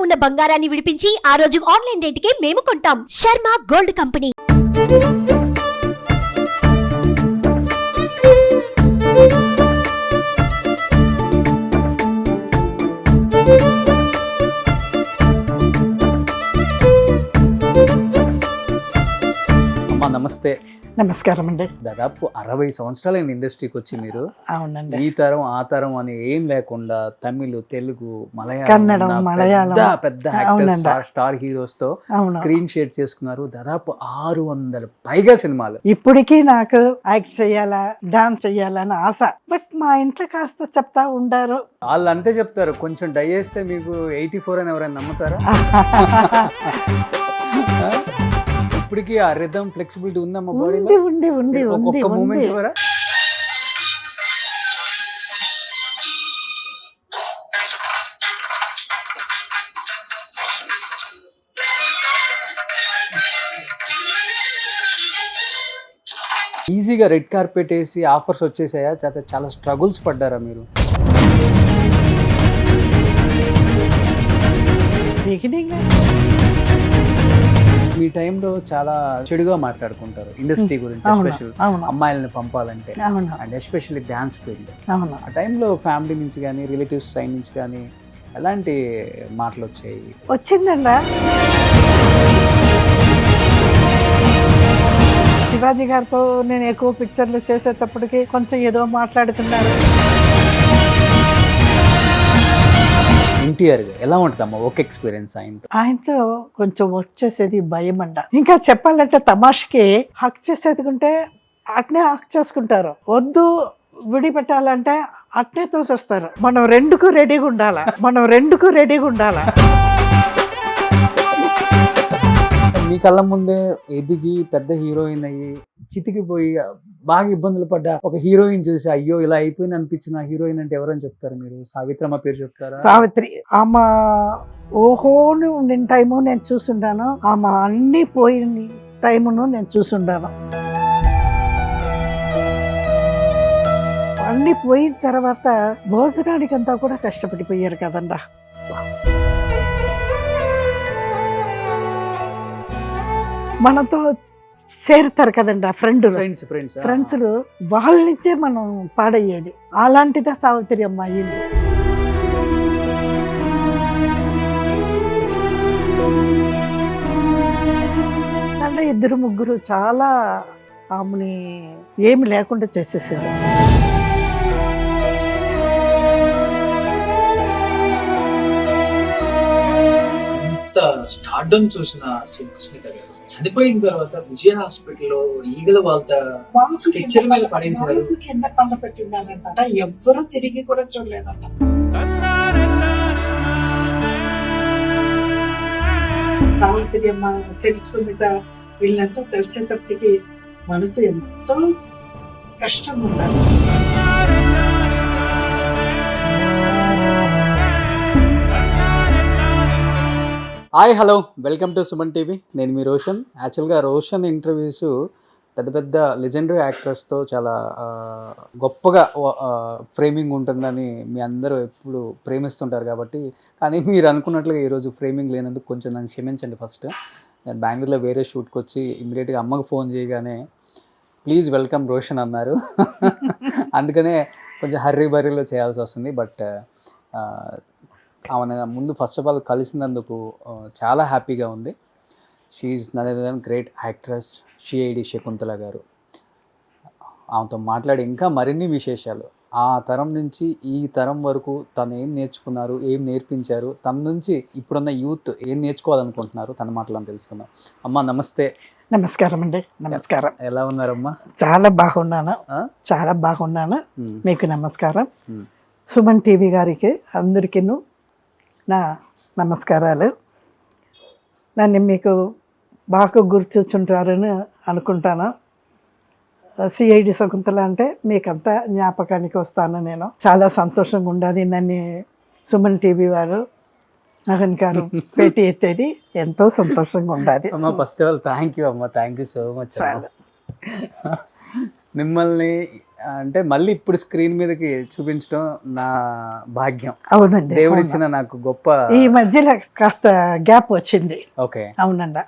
ఉన్న బంగారాన్ని విడిపించి ఆ రోజు ఆన్లైన్ రేటుకే మేము కొంటాం. Sharma gold company. అమ్మా నమస్తే. నమస్కారం అండి. దాదాపు 60 సంవత్సరాలైన ఇండస్ట్రీకి వచ్చి మీరు. అవునండి. ఈ తరం ఆ తరం అని ఏం లేకుండా తమిళ్, తెలుగు, కన్నడం, మలయాళం పెద్ద యాక్టర్స్, స్టార్ హీరోస్ తో స్క్రీన్ షేర్ చేసుకున్నారు. దాదాపు 600 పైగా సినిమాలు. ఇప్పటికీ నాకు యాక్ట్ చెయ్యాలా, డాన్స్ చెయ్యాలని ఆశ. బట్ మా ఇంట్లో కాస్త చెప్తా ఉండారు. వాళ్ళు అంతే చెప్తారు, కొంచెం డై చేస్తే మీకు 84 అని ఎవరైనా నమ్ముతారా? ఇప్పటికీ ఆ రిథమ్ ఫ్లెక్సిబిలిటీ ఉందమ్మా బాడీలో? ఉంది. ఒక్క మూమెంట్ ఇవ్వరా? ఈజీగా రెడ్ కార్పెట్ వేసి ఆఫర్స్ వచ్చేసాయా? చాలా స్ట్రగుల్స్ పడ్డారా మీరు? మీ టైంలో చాలా చెడుగా మాట్లాడుకుంటారు ఇండస్ట్రీ గురించి, ఎస్పెషల్ అమ్మాయిలను పంపాలంటే, అండ్ ఎస్పెషల్లీ డ్యాన్స్ ఫీల్డ్. ఆ టైంలో ఫ్యామిలీ నుంచి కానీ రిలేటివ్స్ సైడ్ నుంచి కానీ ఎలాంటి మాటలు వచ్చాయి? వచ్చిందండి. శివాజీ గారితో నేను ఎక్కువ పిక్చర్లు చేసేటప్పటికి కొంచెం ఏదో మాట్లాడుతున్నారు. ఎన్టీఆర్ ఎలా ఉంటుందమ్మా ఒక ఎక్స్పీరియన్స్ ఆయనతో కొంచెం వర్క్ చేసేది భయం అంట. ఇంకా చెప్పాలంటే తమాషకి హక్ చేసేది ఉంటే అట్నే హక్ చేసుకుంటారు, వద్దు విడిపెట్టాలంటే అట్నే తోసేస్తారు. మనం రెండుకు రెడీగా ఉండాలా. మీ కళ్ళ ముందే ఎదిగి పెద్ద హీరోయిన్ అయ్యి చితికిపోయి బాగా ఇబ్బందులు పడ్డా ఒక హీరోయిన్ చూసి అయ్యో ఇలా అయిపోయింది అనిపించిన హీరోయిన్ అంటే ఎవరని చెప్తారు మీరు? సావిత్రమ్మ పేరు చెప్తారా? సావిత్రి. ఆమె ఓహోను నేను టైము నేను చూసుంటాను, ఆమె అన్ని పోయిన టైమును నేను చూసుంటాను. అన్ని పోయిన తర్వాత భోజనానికంతా కూడా కష్టపడిపోయారు కదండా. మనతో చేరుతారు కదండి ఫ్రెండ్స్లు, వాళ్ళ నుంచే మనం పాడయ్యేది. అలాంటిదే సావిత్రి అమ్మ అయ్యింది. అంటే 2-3 చాలా ఆమెని ఏమి లేకుండా చేసేసారు. స్టార్డమ్ చూసిన సుస్మిత గారు చనిపోయిన తర్వాత విజయ హాస్పిటల్లో ఈగల వాళ్ళ స్ట్రెచ్చర్ మీద పడేసారు, కింద పళ్ళ పెట్టి ఉన్నారంట. ఎవ్వరూ తిరిగి కూడా చూడలేదంట. సావిత్రి అమ్మ, సుమిత వీళ్ళంతా తెలిసేటప్పటికి మనసు ఎంతో కష్టం ఉండాలి. Hi, hello, welcome to Suman TV. నేను మీ రోషన్. యాక్చువల్గా రోషన్ ఇంటర్వ్యూస్ పెద్ద లెజెండరీ యాక్టర్స్తో చాలా గొప్పగా ఫ్రేమింగ్ ఉంటుందని మీ అందరూ ఎప్పుడు ప్రేమిస్తుంటారు కాబట్టి, కానీ మీరు అనుకున్నట్లుగా ఈరోజు ఫ్రేమింగ్ లేనందుకు కొంచెం నన్ను క్షమించండి. ఫస్ట్ నేను బెంగళూరులో వేరే షూట్కి వచ్చి ఇమ్మీడియట్గా అమ్మకు ఫోన్ చేయగానే ప్లీజ్ వెల్కమ్ రోషన్ అన్నారు. అందుకనే కొంచెం హర్రీ బర్రీలో చేయాల్సి వస్తుంది. బట్ ఆమె ముందు ఫస్ట్ ఆఫ్ ఆల్ కలిసినందుకు చాలా హ్యాపీగా ఉంది. She none other than great actress CID Shakuntala garu. ఆమెతో మాట్లాడి ఇంకా మరిన్ని విశేషాలు, ఆ తరం నుంచి ఈ తరం వరకు తను ఏం నేర్చుకున్నారు, ఏం నేర్పించారు, తన నుంచి ఇప్పుడున్న యూత్ ఏం నేర్చుకోవాలనుకుంటున్నారు, తన మాటలను తెలుసుకుందాం. అమ్మ నమస్తే. నమస్కారం అండి. నమస్కారం. ఎలా ఉన్నారమ్మా? చాలా బాగున్నాను. మీకు నమస్కారం. సుమన్ టీవీ గారికి అందరికీ నా నమస్కారాలు. నన్ను మీకు బాగా గుర్తుంటారని అనుకుంటాను. సిఐడి శకుంతల అంటే మీకంతా జ్ఞాపకానికి వస్తాను నేను. చాలా సంతోషంగా ఉండదు నన్ను సుమన్ టీవీ వారు గారు పెట్టి ఎత్తేది, ఎంతో సంతోషంగా ఉండదు. అమ్మ first of all thank you అమ్మ, థ్యాంక్ యూ సో మచ్. మిమ్మల్ని అంటే మళ్ళీ ఇప్పుడు స్క్రీన్ మీదకి చూపించడం నా భాగ్యం, అవునండి, దేవుడిచ్చిన నాకు గొప్ప. ఈ మధ్యలో కాస్త గ్యాప్ వచ్చింది. ఓకే. అవునండి.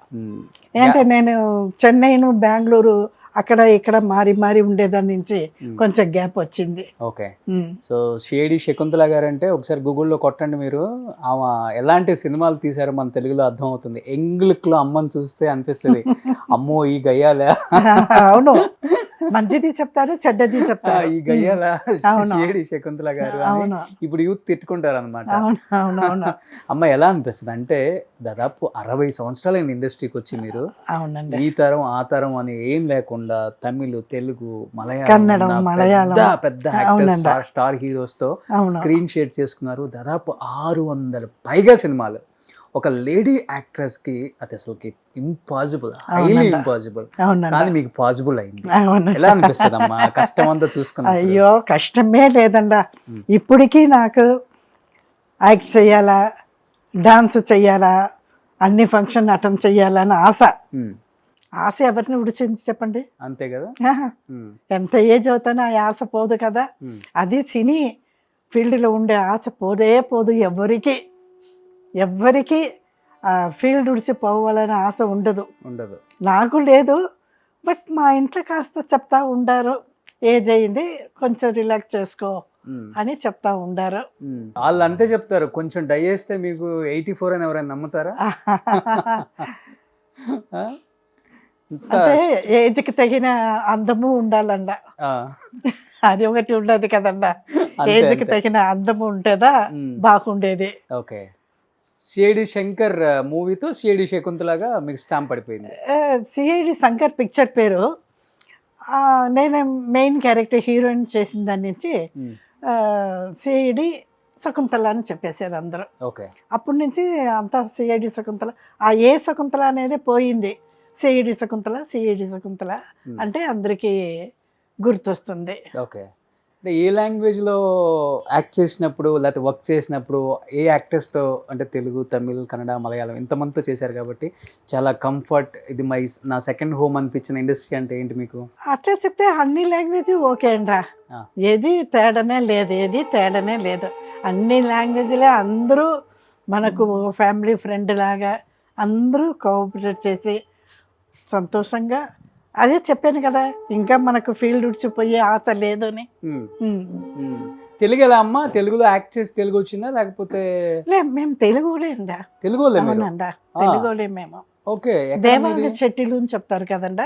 ఏంటంటే నేను చెన్నైను బెంగళూరు అక్కడ ఇక్కడ మారి మారి ఉండేదాని నుంచి కొంచెం గ్యాప్ వచ్చింది. ఓకే. సో షేడి శకుంతల గారు అంటే ఒకసారి గూగుల్లో కొట్టండి మీరు, ఆమె ఎలాంటి సినిమాలు తీసారో మన తెలుగులో అర్థం అవుతుంది. ఎంగ్లిక్ లో అమ్మని చూస్తే అనిపిస్తుంది అమ్మో ఈ గయ్యాలా. అవును, మంచిది చెప్తారు, చెడ్డది చెప్తారు. ఈ గయ్యాలా షేడి శకుంతల గారు అని ఇప్పుడు యూత్ తిట్టుకుంటారు అనమాట. అమ్మ ఎలా అనిపిస్తుంది అంటే దాదాపు 60 సంవత్సరాలైంది ఇండస్ట్రీకి వచ్చి మీరు. అవునండి. ఈ తరం ఆ తరం అని ఏం లేకుండా తమిళ్, తెలుగు, కన్నడం, మలయాళం పెద్ద యాక్టర్స్, స్టార్ హీరోస్ తో స్క్రీన్ షేర్ చేసుకున్నారు. దాదాపు 600 పైగా సినిమాలు. ఒక లేడీ యాక్ట్రెస్ కి అది అసలుకి ఇంపాసిబుల్, హైలీ ఇంపాసిబుల్. కానీ మీకు పాసిబుల్ అయింది. ఎలా అనిపిస్తుంది అమ్మా కష్టం అంతా చూసుకున్నా? అయ్యో కష్టమే లేదండా. ఇప్పటికీ నాకు యాక్ట్ చెయ్యాలా, డాన్స్ చెయ్యాలా, అన్ని ఫంక్షన్ అటెండ్ చెయ్యాలని ఆశ. ఆశ ఎవరిని విడిచింది చెప్పండి? అంతే కదా. ఎంత ఏజ్ అవుతానో ఆ ఆశ పోదు కదా. అది సినీ ఫీల్డ్లో ఉండే ఆశ పోదే పోదు. ఎవరికి ఫీల్డ్ విడిచిపోవాలని ఆశ ఉండదు. నాకు లేదు, బట్ మా ఇంట్లో కాస్త చెప్తా ఉండారు, ఏజ్ అయింది కొంచెం రిలాక్స్ చేసుకో అని చెప్తా ఉండారు. వాళ్ళు అంతే చెప్తారు. కొంచెం డై చేస్తే మీకు 84 అని ఎవరైనా నమ్ముతారా? అంటే ఏజ్కి తగిన అందము ఉండాలండ, అది ఒకటి ఉండదు కదండా. ఏజ్కి తగిన అందము ఉంటేదా బాగుండేది. ఓకే. సిఐడి శంకర్ మూవీతో సిఐడి శకుంతలాగా మీకు స్టాంప్ పడిపోయింది. సిఐడి శంకర్ పిక్చర్ పేరు. నేను మెయిన్ క్యారెక్టర్ హీరోయిన్ చేసిన దాని నుంచి సిఐడి శకుంతల అని చెప్పేశారు అందరూ. ఓకే. అప్పటి నుంచి అంతా సిఐడి శకుంతల. ఆ ఏ శకుంతల అనేది పోయింది. సిఐడి శకుంతల అంటే అందరికీ గుర్తొస్తుంది. ఓకే. అంటే ఏ లాంగ్వేజ్లో యాక్ట్ చేసినప్పుడు లేకపోతే వర్క్ చేసినప్పుడు ఏ యాక్టర్స్తో, అంటే తెలుగు, తమిళ్, కన్నడ, మలయాళం ఇంతమందితో చేశారు కాబట్టి చాలా కంఫర్ట్, ఇది నా సెకండ్ హోమ్ అనిపించిన ఇండస్ట్రీ అంటే ఏంటి మీకు? అట్లా చెప్తే అన్ని లాంగ్వేజ్ ఓకే అండ్రా, ఏది తేడానే లేదు. అన్ని లాంగ్వేజ్లే అందరూ మనకు ఫ్యామిలీ ఫ్రెండ్ లాగా అందరూ కోఆపరేట్ చేసి సంతోషంగా. అదే చెప్పాను కదా, ఇంకా మనకు ఫీల్డ్ విడిచిపోయే ఆశ లేదు అని. తెలుగు ఎలా అమ్మా? తెలుగులో యాక్ట్ చేసి తెలుగు వచ్చిందా లేకపోతే? మేము తెలుగులే అండా. తెలుగులే మేము. ఓకే. దేవాంగ చెట్టిలు అని చెప్తారు కదండా,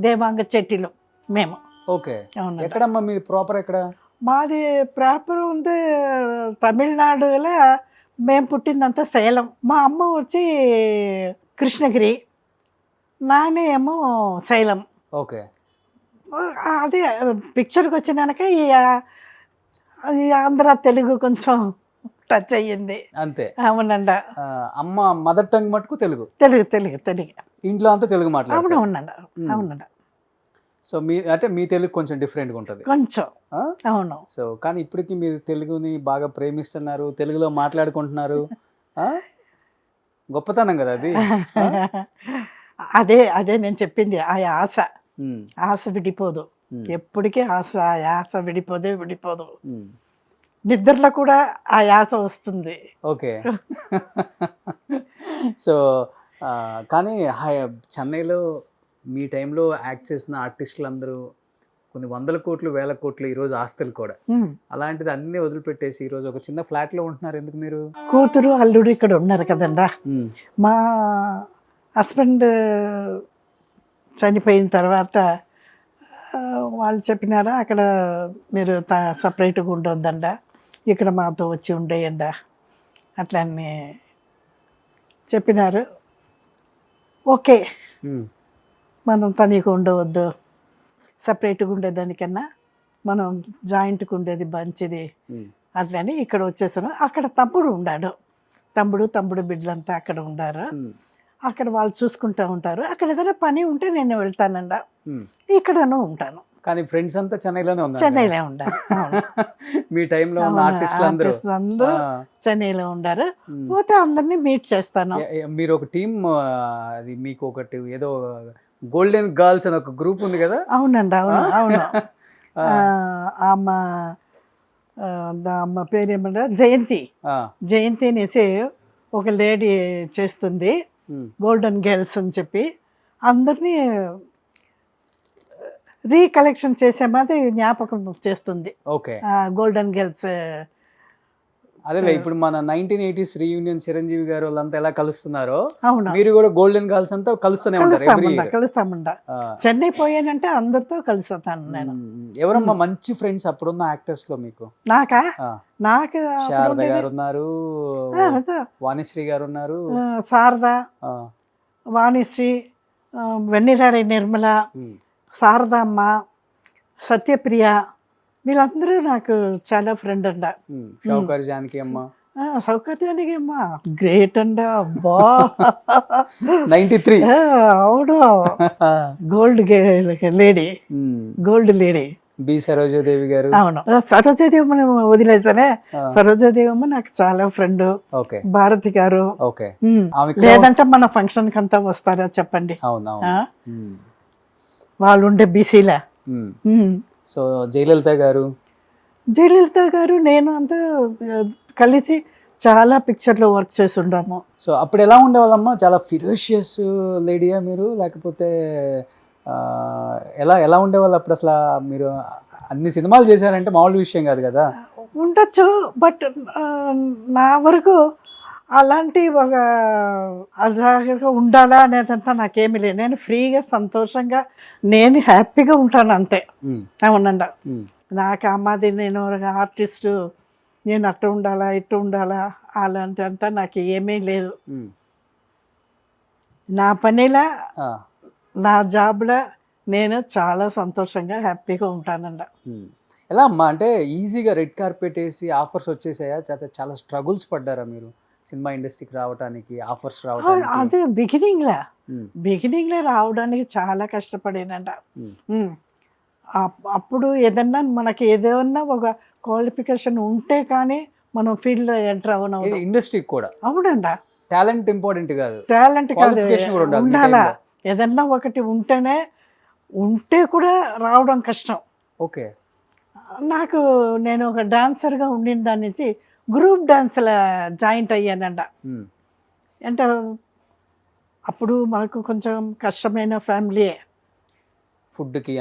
దేవాంగ చెట్టిలు మేము. ఓకే. ఎక్కడమ్మా మీ ప్రాపర్ ఎక్కడ? మాది ప్రాపర్ ఉంది తమిళనాడులో. మేము పుట్టిందంతా సేలం. మా అమ్మ వచ్చి కృష్ణగిరి, నానే ఏమో శైలం. ఓకే. అదే పిక్చర్కి వచ్చినాక ఈ ఆంధ్ర తెలుగు కొంచెం టచ్ అయ్యింది అంతే. అవునండ. అమ్మ మదర్ టంగ్ మటుకు తెలుగు. ఇంట్లో అంతా తెలుగు మాట్లాడు. అవునండ. సో మీ తెలుగు కొంచెం డిఫరెంట్గా ఉంటుంది కొంచెం. అవును. సో కానీ ఇప్పటికీ మీరు తెలుగుని బాగా ప్రేమిస్తున్నారు, తెలుగులో మాట్లాడుకుంటున్నారు. గొప్పతనం కదా అది. అదే నేను చెప్పింది. ఆ ఆశ విడిపోదు ఎప్పటికీ. ఆశ విడిపోదు. నిద్రలో కూడా ఆ ఆశ వస్తుంది. ఓకే. సో కానీ చెన్నైలో మీ టైంలో యాక్ట్ చేసిన ఆర్టిస్టులు అందరూ కొన్ని 100 కోట్లు 1000 కోట్లు ఈరోజు ఆస్తులు కూడా. అలాంటిది అన్ని వదిలిపెట్టేసి ఈరోజు ఒక చిన్న ఫ్లాట్ లో ఉంటున్నారు. ఎందుకు? మీరు కూతురు అల్లుడు ఇక్కడ ఉన్నారు కదండా. మా హస్బెండ్ చనిపోయిన తర్వాత వాళ్ళు చెప్పినారా, అక్కడ మీరు సపరేట్గా ఉండొద్దండ, ఇక్కడ మాతో వచ్చి ఉండేయండ అట్లా అని చెప్పినారు. ఓకే, మనం తనీగా ఉండవద్దు, సపరేట్గా ఉండేదానికన్నా మనం జాయింట్గా ఉండేది మంచిది అట్లని ఇక్కడ వచ్చేసాను. అక్కడ తమ్ముడు బిడ్డలంతా అక్కడ ఉండారు. అక్కడ వాళ్ళు చూసుకుంటూ ఉంటారు. అక్కడ ఏదైనా పని ఉంటే నేను వెళ్తానండ, ఇక్కడనూ ఉంటాను. కానీ ఫ్రెండ్స్ అంతా చెన్నైలో ఉండారు. మీ టైంలో ఆర్టిస్టులు అందరూ చెన్నైలో ఉండారు. పోతే అందరినీ మీట్ చేస్తాను. మీరు ఒక టీం, అది మీకు ఒకటి ఏదో గోల్డెన్ గర్ల్స్ అని ఒక గ్రూప్ ఉంది కదా? అవునండి. అవును. అమ్మ అమ్మ పేరు ఏమంటారు, జయంతి. జయంతి అనేసి ఒక లేడీ చేస్తుంది, గోల్డెన్ గర్ల్స్ అని చెప్పి అందరినీ రీకలెక్షన్ చేసే మాది జ్ఞాపకం చేస్తుంది. Okay, golden girls. అదే ఇప్పుడు మన 1980s రీయూనియన్ చిరంజీవి గారు వాళ్ళంతా ఎలా కలుస్తున్నారో అవును, మీరు కూడా గోల్డెన్ గర్ల్స్ అంతా కలుస్తూనే ఉంటారు. కలుస్తామంట. చెన్నై పోయానంటే అందరితో కలుస్తాను నేను. ఎవరమ్మా మంచి ఫ్రెండ్స్ అప్పుడున్న యాక్టర్స్ లో మీకు? నాకు శారద గారు ఉన్నారు, వాణిశ్రీ గారు ఉన్నారు, శారద, వాణిశ్రీ, వెన్నెరాడి నిర్మల, శారదమ్మ, సత్యప్రియ, వీళ్ళందరూ నాకు చాలా ఫ్రెండ్ అంట. షౌకర్ జానకి అమ్మ, సౌకర్యానికి అమ్మ గ్రేట్ అండ. అబ్బా 93 అవును, gold lady, gold lady. B Sarojadevi garu. అవును, సరోజాదేవి మనం వదిలేసానే. సరోజాదేవి అమ్మ నాకు చాలా ఫ్రెండ్. భారతి గారు. లేదంటే మన ఫంక్షన్ కంతా వస్తారా చెప్పండి? వాళ్ళు ఉండే బీసీలా. సో జయలలిత గారు, జయలలిత గారు నేను అంతా కలిసి చాలా పిక్చర్లో వర్క్ చేసి ఉన్నాము. సో అప్పుడు ఎలా ఉండేవాళ్ళమ్మా? చాలా ఫిరోషియస్ లేడీయా మీరు, లేకపోతే ఎలా ఎలా ఉండేవాళ్ళు అప్పుడు? అసలు మీరు అన్ని సినిమాలు చేశారంటే మామూలు విషయం కాదు కదా. ఉండొచ్చు, బట్ నా వరకు అలాంటి ఒక అలాగా ఉండాలా అనేదంతా నాకేమీ లేదు. నేను ఫ్రీగా సంతోషంగా నేను హ్యాపీగా ఉంటాను అంతే. అవునండి, నాకు అమ్మాది నేను ఆర్టిస్టు, నేను అట్టు ఉండాలా ఇట్టు ఉండాలా అలాంటి అంతా నాకు ఏమీ లేదు. నా పనిలా నా జాబ్లో నేను చాలా సంతోషంగా హ్యాపీగా ఉంటానండి. ఎలా అమ్మా అంటే ఈజీగా రెడ్ కార్పెట్ వేసి ఆఫర్స్ వచ్చేసాయా? చాలా స్ట్రగుల్స్ పడ్డారా మీరు సినిమా ఇండస్ట్రీకి రావడానికి, ఆఫర్స్ రావడానికి? అదే బిగినింగ్లో రావడానికి చాలా కష్టపడేనంట. అప్పుడు ఏదన్నా మనకి ఏదన్నా ఒక క్వాలిఫికేషన్ ఉంటే కానీ మనం ఫీల్డ్లో ఎంటర్ అవ్వను. ఇండస్ట్రీకి కూడా అవునంట, టాలెంట్ ఇంపార్టెంట్ కాదు, టాలెంట్ కాదు, ఉండాలా. ఏదన్నా ఒకటి ఉంటే కూడా రావడం కష్టం. ఓకే, నాకు నేను ఒక డాన్సర్గా ఉండిన దాని నుంచి గ్రూప్ డాన్స్లో జాయింట్ అయ్యానంట. అంటే అప్పుడు మనకు కొంచెం కష్టమైన ఫ్యామిలీయే, ఫుడ్కి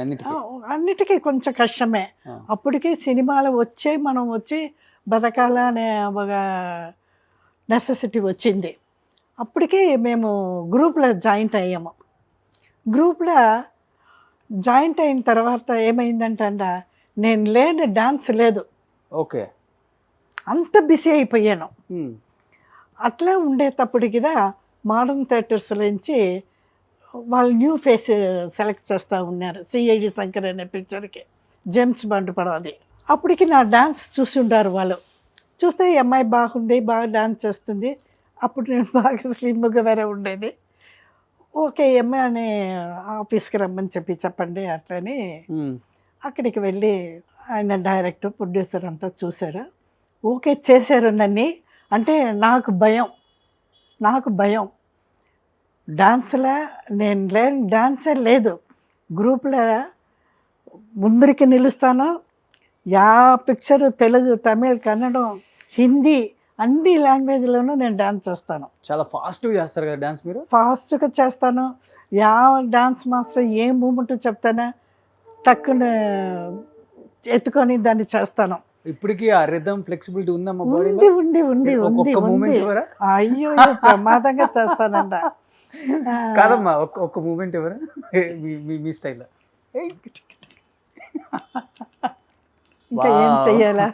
అన్నిటికీ కొంచెం కష్టమే. అప్పటికి సినిమాలు మనం వచ్చి బతకాలనే ఒక నెసెసిటీ వచ్చింది. అప్పటికి మేము గ్రూప్లో జాయింట్ అయ్యాము. గ్రూప్లో జాయింట్ అయిన తర్వాత ఏమైందంటే నేను లేని డాన్స్ లేదు. ఓకే, అంత బిజీ అయిపోయాను. అట్లా ఉండేటప్పటికిదా మోడర్న్ థియేటర్స్ నుంచి వాళ్ళు న్యూ ఫేస్ సెలెక్ట్ చేస్తూ ఉన్నారు. సిఐడి శంకర్ అనే పిక్చర్కి జేమ్స్ బాండ్ పడవది. అప్పటికి నా డాన్స్ చూసి ఉంటారు వాళ్ళు. చూస్తే ఈ అమ్మాయి బాగుంది, బాగా డాన్స్ చేస్తుంది. అప్పుడు నేను బాగా స్లిమ్గా వేరే ఉండేది. ఓకే అమ్మాయి అని ఆఫీస్కి రమ్మని చెప్పండి అట్లని అక్కడికి వెళ్ళి ఆయన డైరెక్టర్, ప్రొడ్యూసర్ అంతా చూశారు. ఓకే చేశారు నన్ను. అంటే నాకు భయం డాన్స్లో నేను డాన్సే లేదు. గ్రూప్లో ముందరికి నిలుస్తాను. పిక్చరు తెలుగు, తమిళ్, కన్నడం, హిందీ అన్ని లాంగ్వేజ్లోనూ నేను డాన్స్ చేస్తాను. చాలా ఫాస్ట్గా చేస్తారు కదా డాన్స్ మీరు? ఫాస్ట్గా చేస్తాను. డాన్స్ మాస్టర్ ఏ మూమెంట్ చెప్తానో టక్కున ఎత్తుకొని దాన్ని చేస్తాను. ఇప్పటికీ ఆ రిథమ్ ఫ్లెక్సిబిలిటీ ఉందమ్మా? ఉంది. అయ్యో ప్రమాదంగా చేస్తానంట. కాదమ్మా, ఒక్క మూమెంట్ ఎవరు మీ స్టైల్లో? ఇంకా ఏం చెయ్యాలా?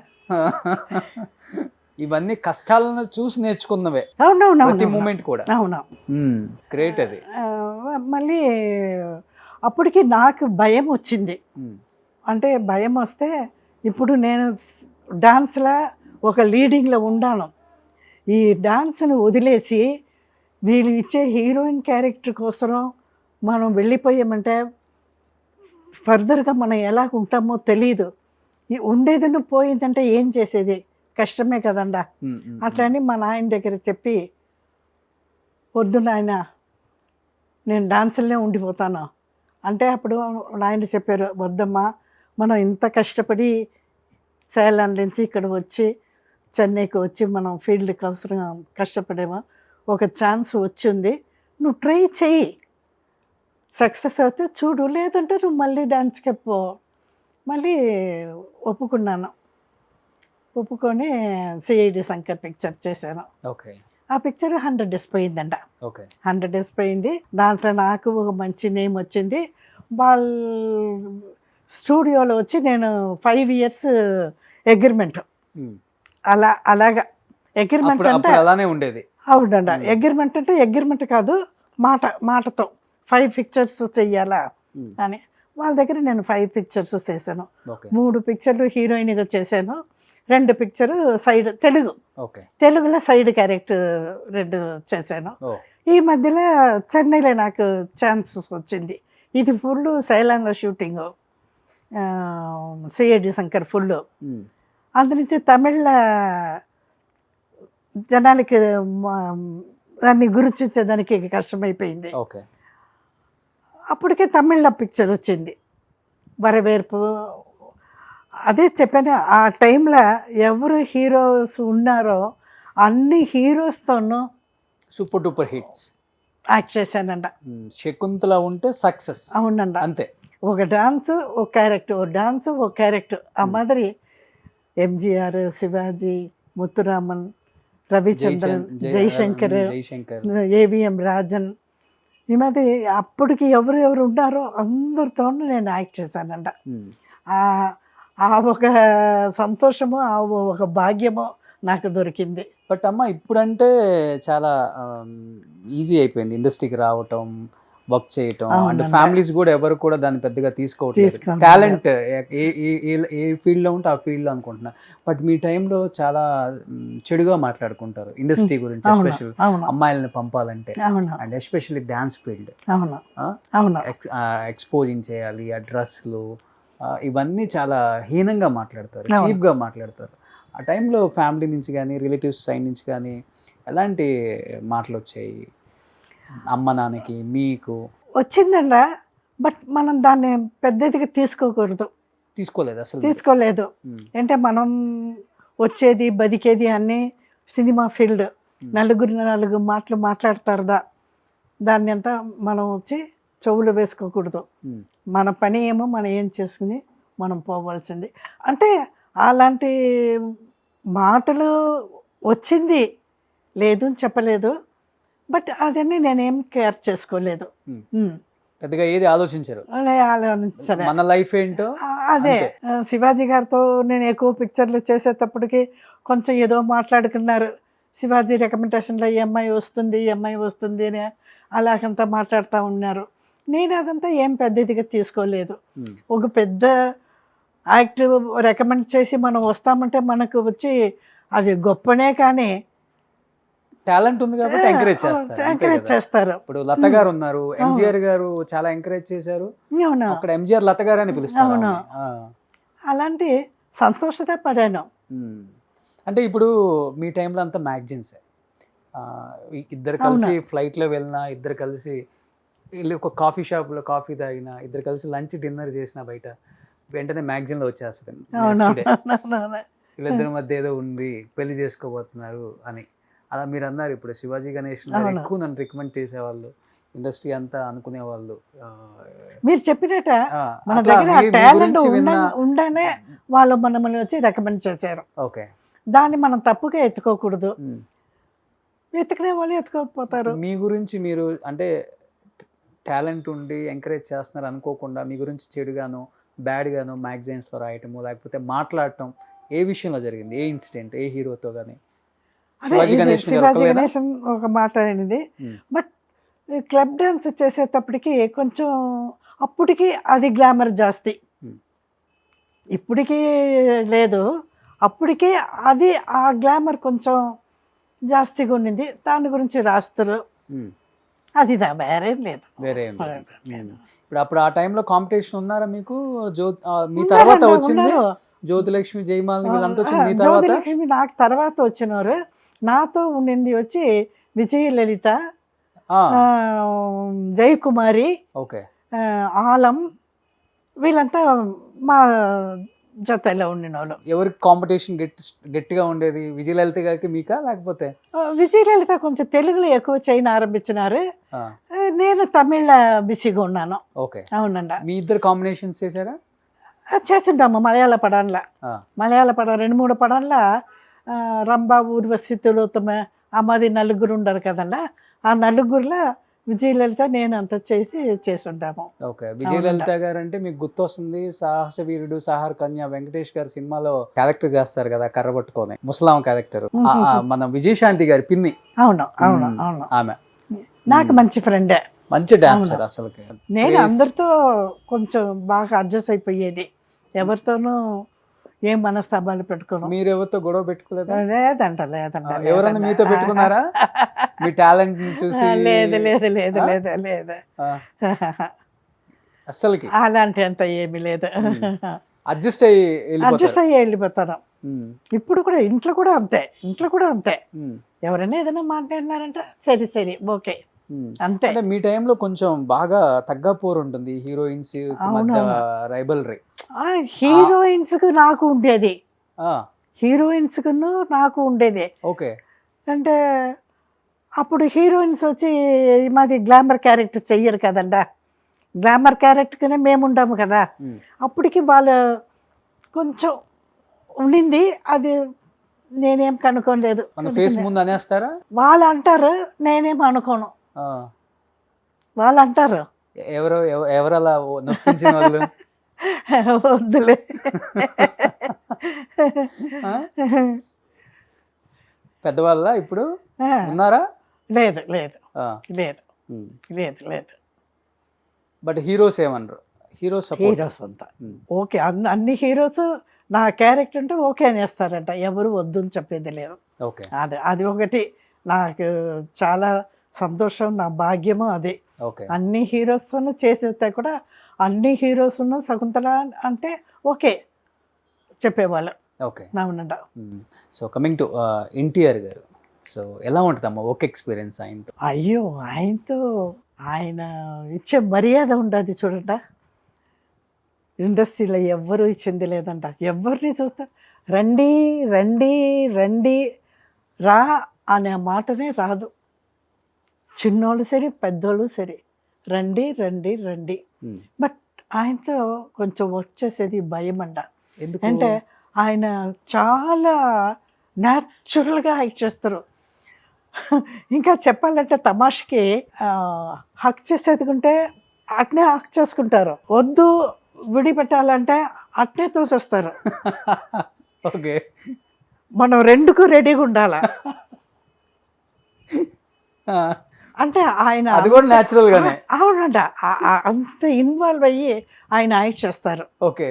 ఇవన్నీ కష్టాలను చూసి నేర్చుకున్నవే. అవునవును, ప్రతి మూమెంట్ కూడా. అవును, గ్రేట్. అది మళ్ళీ అప్పటికి నాకు భయం వచ్చింది. అంటే భయం వస్తే ఇప్పుడు నేను డాన్స్లో ఒక లీడింగ్లో ఉన్నాను. ఈ డాన్స్ను వదిలేసి వీళ్ళు ఇచ్చే హీరోయిన్ క్యారెక్టర్ కోసం మనం వెళ్ళిపోయామంటే ఫర్దర్గా మనం ఎలా ఉంటామో తెలీదు. ఉండేది పోయిందంటే ఏం చేసేది? కష్టమే కదండా. అట్లని మా నాయన దగ్గర చెప్పి, వద్దు నాయన నేను డాన్సులనే ఉండిపోతాను అంటే, అప్పుడు నాయన చెప్పారు, వద్దమ్మా మనం ఇంత కష్టపడి సేలం నుంచి ఇక్కడ వచ్చి చెన్నైకి వచ్చి మనం ఫీల్డ్కి అవసరం కష్టపడేమో ఒక ఛాన్స్ వచ్చింది, నువ్వు ట్రై చెయ్యి, సక్సెస్ అవుతే చూడు, లేదంటే నువ్వు మళ్ళీ డాన్స్కి పో. మళ్ళీ ఒప్పుకున్నాను. ఒప్పుకొని సిఐడి శంకర్ పిక్చర్ చేశాను. ఓకే. ఆ పిక్చర్ 100 డేస్ పోయిందంట. ఓకే. 100 డేస్ పోయింది. దాంట్లో నాకు ఒక మంచి నేమ్ వచ్చింది. వాళ్ళ స్టూడియోలో వచ్చి నేను 5 years అగ్రిమెంట్. అలాగా అగ్రిమెంట్ అంటే అలానే ఉండేది. అవునండ. అగ్రిమెంట్ అంటే అగ్రిమెంట్ కాదు, మాటతో 5 pictures చెయ్యాలా అని. వాళ్ళ దగ్గర నేను 5 pictures చేశాను. 3 pictures హీరోయిన్గా చేశాను, 2 pictures సైడ్ తెలుగులో సైడ్ క్యారెక్టర్ 2 చేశాను. ఈ మధ్యలో చెన్నైలో నాకు ఛాన్సెస్ వచ్చింది. ఇది ఫుల్ సైలాంలో షూటింగ్, సిఐడి శంకర్ ఫుల్. అందునుంచి తమిళ జనాలకి దాన్ని గుర్తించేదానికి కష్టమైపోయింది. అప్పటికే తమిళ పిక్చర్ వచ్చింది, వరవేర్పు. అదే చెప్పాను, ఆ టైంలో ఎవరు హీరోస్ ఉన్నారో అన్ని హీరోస్తోనూ సూపర్ డూపర్ హిట్స్ యాక్ట్ చేశానంట. శకుంతల ఉంటే సక్సెస్. అవునండి, అంతే. ఒక డాన్స్ ఒక క్యారెక్టర్, ఒక డాన్స్ ఒక క్యారెక్టర్. ఆ మాదిరి ఎంజిఆర్, శివాజీ, ముత్తురామన్, రవిచంద్రన్, జయశంకర్, ఏవిఎం రాజన్, ఈ మధ్య అప్పటికి ఎవరు ఉన్నారో అందరితోనూ నేను యాక్ట్ చేశానంట. ఆ ఒక సంతోషము, ఆ ఒక భాగ్యము నాకు దొరికింది. బట్ అమ్మ ఇప్పుడంటే చాలా ఈజీ అయిపోయింది ఇండస్ట్రీకి రావటం, వర్క్ చేయటం. అంటే ఫ్యామిలీస్ కూడా ఎవరు కూడా దాన్ని పెద్దగా తీసుకోవట్లేదు. టాలెంట్ ఏ ఫీల్డ్లో ఉంటే ఆ ఫీల్డ్లో అనుకుంటున్నారు. బట్ మీ టైంలో చాలా చెడుగా మాట్లాడుకుంటారు ఇండస్ట్రీ గురించి, ఎస్పెషల్ అమ్మాయిలను పంపాలంటే, and especially dance field exposing చేయాలి, ఆ డ్రెస్లు ఇవన్నీ చాలా హీనంగా మాట్లాడతారు, చీప్గా మాట్లాడతారు. ఆ టైంలో ఫ్యామిలీ నుంచి కానీ రిలేటివ్స్ సైడ్ నుంచి కానీ ఎలాంటి మాటలు వచ్చాయి అమ్మ నాన్నకి మీకు? వచ్చిందండ, బట్ మనం దాన్ని పెద్దదిగా తీసుకోలేదు. అంటే మనం వచ్చేది బతికేది అన్నీ సినిమా ఫీల్డ్, నలుగురు మాటలు మాట్లాడతారుదా, దాన్ని అంతా మనం వచ్చి చెవులు వేసుకోకూడదు. మన పని ఏమో మనం ఏం చేసుకుని మనం పోవాల్సింది. అంటే అలాంటి మాటలు వచ్చింది, లేదు అని చెప్పలేదు, బట్ అదన్నీ నేనేం కేర్ చేసుకోలేదు, పెద్దగా ఏది ఆలోచించారు. మన లైఫ్ ఏంటో అదే. శివాజీ గారితో నేను ఎక్కువ పిక్చర్లు చేసేటప్పటికి కొంచెం ఏదో మాట్లాడుకున్నారు, శివాజీ రికమెండేషన్లో ఈ అమ్మాయి వస్తుంది అని అలాగంతా మాట్లాడుతూ ఉన్నారు. నేను అదంతా ఏం పెద్దదిగా తీసుకోలేదు. ఒక పెద్ద యాక్టర్ రికమెండ్ చేసి మనం వస్తామంటే మనకు వచ్చి అది గొప్పనే, కానీ టాలెంట్ ఉంది కాబట్టి ఎంకరేజ్ చేస్తారు. ఇప్పుడు లత గారు ఉన్నారు, ఎంజిఆర్ గారు చాలా ఎంకరేజ్ చేశారు, అక్కడ ఎంజిఆర్ లత గారు అని పిలుస్తారు. అలాంటి సంతోషత పడాను. అంటే ఇప్పుడు మీ టైంలో అంతా మ్యాగజైన్స్, ఇద్దరు కలిసి ఫ్లైట్లో వెళ్ళినా, ఇద్దరు కలిసి వెళ్ళి ఒక కాఫీ షాప్లో కాఫీ తాగినా, ఇద్దరు కలిసి లంచ్ డిన్నర్ చేసినా బయట వెంటనే మ్యాగజైన్లో వచ్చేస్తుంది వీళ్ళిద్దరి మధ్య ఏదో ఉంది, పెళ్లి చేసుకోబోతున్నారు అని. అలా మీరు అన్నారు. ఇప్పుడు శివాజీ గణేష్ ఎక్కువ నన్ను రికమెండ్ చేసేవాళ్ళు, ఇండస్ట్రీ అంతా అనుకునేవాళ్ళు. మీరు చెప్పినట్ట మన దగ్గర టాలెంట్ ఉండనే వాళ్ళు మనల్ని వచ్చి రికమెండ్ చేశారు. ఓకే, దాన్ని మనం తప్పుగా ఎత్తుకోకూడదు. ఎత్తుకునే వాళ్ళు ఎత్తుకోకపోతారు. మీ గురించి మీరు అంటే టాలెంట్ ఉండి ఎంకరేజ్ చేస్తున్నారు అనుకోకుండా మీ గురించి చెడుగాను బ్యాడ్గాను మ్యాగజైన్స్లో రాయటము, లేకపోతే మాట్లాడటం ఏ విషయంలో జరిగింది? ఏ ఇన్సిడెంట్, ఏ హీరోతో కానీ? శివాజీ గణేష్ ఒక మాట అనేది. బట్ క్లబ్ డాన్స్ చేసేటప్పటికి కొంచెం అప్పటికి అది గ్లామర్ జాస్తి, ఇప్పటికీ లేదు. అప్పటికే అది ఆ గ్లామర్ కొంచెం జాస్తిగా ఉండింది, దాని గురించి రాస్తారు. అది వేరేం లేదు. ఇప్పుడు అప్పుడు ఆ టైంలో కాంపిటీషన్ ఉన్నారా మీకు? మీ తర్వాత వచ్చింది జ్యోతిలక్ష్మి, జయమాలిని వీళ్ళంతా వచ్చింది మీ తర్వాత? జ్యోతిలక్ష్మి నాకు తర్వాత వచ్చినారు. నాతో ఉండింది వచ్చి విజయలలిత, జయకుమారి, ఓకే, ఆలం, వీళ్ళంతా మా జతలో ఉండిన వాళ్ళు. ఎవరికి కాంపిటీషన్ గట్టిగా ఉండేది, విజయలలిత గారికి మీకా లేకపోతే? విజయలలిత కొంచెం తెలుగులో ఎక్కువ చేయని ఆరంభించినారు. నేను తమిళ బిజీగా ఉన్నాను. ఓకే. అవునండి. మీ ఇద్దరు కాంబినేషన్స్ చేశారా? చేస్తుంటాము మలయాళ పడంలో. మలయాళ పడం 2-3 పడంలో రంభా, ఊర్వశి, తిలోత్తమ, అమ్మది నలుగురు ఉండరు కదండి. ఆ నలుగురిలో విజయలలిత నేను అంతా చేస్తుంటాము. ఓకే. విజయలలిత గారు అంటే మీకు గుర్తొస్తుంది సాహస వీరుడు, సాహర్ కన్య, వెంకటేష్ గారి సినిమాలో క్యారెక్టర్ చేస్తారు కదా, కర్ర పట్టుకొని ముసలాం క్యారెక్టర్. మన విజయశాంతి గారి పిన్ని. అవును అవును అవును. ఆమె నాకు మంచి ఫ్రెండే, మంచి డాన్సర్ అసలు. నేను అందరితో కొంచెం బాగా అడ్జస్ట్ అయిపోయేది, ఎవరితోనూ ఏం మనస్తాపాలు పెట్టుకోను. మీరు ఎవరితో గొడవ పెట్టుకోలేదు? లేదంట. ఎవరన్నా మీతో పెట్టుకున్నారా మీ టాలెంట్ చూసి? లేదు లేదు లేదు లేదు లేదు, అసలుకి అలాంటి అంత ఏమీ లేదు. అడ్జస్ట్ అయ్యి వెళ్ళిపోతాను. ఇప్పుడు కూడా ఇంట్లో కూడా అంతే. ఎవరైనా ఏదైనా మాట్లాడినారంటే సరే సరే ఓకే అంతే. అంటే మీ టైంలో కొంచెం బాగా తగ్గపోరు ఉంటుంది హీరోయిన్స్ మధ్య రైబల్రీ. హీరోయిన్స్ కు నాకు ఉండేది. ఓకే. అంటే అప్పుడు హీరోయిన్స్ వచ్చి మాది గ్లామర్ క్యారెక్టర్ చెయ్యరు కదండా, గ్లామర్ క్యారెక్టర్గానే మేము ఉంటాము కదా. అప్పటికి వాళ్ళు కొంచెం ఉండింది, అది నేనేం కనుక్కోలేదు. ఫేస్ ముందు అనేస్తారా? వాళ్ళు అంటారు, నేనేం అనుకోను. వాళ్ళు అంటారు ఎవరు అలా నొప్పించిన వాళ్ళు? వద్దులే. పెద్దవాళ్ళ ఇప్పుడు ఉన్నారా? లేదు లేదు లేదు లేదు లేదు. బట్ హీరోస్ ఏమన్నారు? హీరోస్ అంతా ఓకే. అన్ని హీరోస్ నా క్యారెక్టర్ అంటే ఓకే అనేస్తారంట, ఎవరు వద్దు అని చెప్పేది లేదు. ఓకే. అది ఒకటి నాకు చాలా సంతోషం, నా భాగ్యము అది. అన్ని హీరోస్ చేసేస్తే కూడా అన్ని హీరోస్ శకుంతల అంటే ఓకే చెప్పేవాళ్ళు. ఓకే. అవునండి. సో కమింగ్ టు ఎన్టీఆర్ గారు, సో ఎలా ఉంటుందమ్మా వర్క్ ఎక్స్పీరియన్స్ ఆయనతో? అయ్యో, ఆయనతో ఆయన ఇచ్చే మర్యాద ఉండదు చూడండి, ఇండస్ట్రీలో ఎవ్వరూ ఇచ్చింది లేదంట. ఎవరిని చూస్తా రండి రండి రండి రా అనే మాటనే రాదు. చిన్నోళ్ళు సరే పెద్దోళ్ళు సరే రండి రండి రండి. బట్ ఆయనతో కొంచెం వచ్చేసేది భయం అంట. అంటే ఆయన చాలా న్యాచురల్గా యాక్ట్ చేస్తారు. ఇంకా చెప్పాలంటే తమాషకి హక్ చేసేదికుంటే అట్నే హక్ చేసుకుంటారు, వద్దు విడిపెట్టాలంటే అట్నే తోసేస్తారు. ఓకే. మనం రెండుకు రెడీగా ఉండాల. అంటే ఆయన అది కూడా న్యాచురల్ గానే. అవునంట, అంత ఇన్వాల్వ్ అయ్యి ఆయన యాక్ట్ చేస్తారు. ఓకే.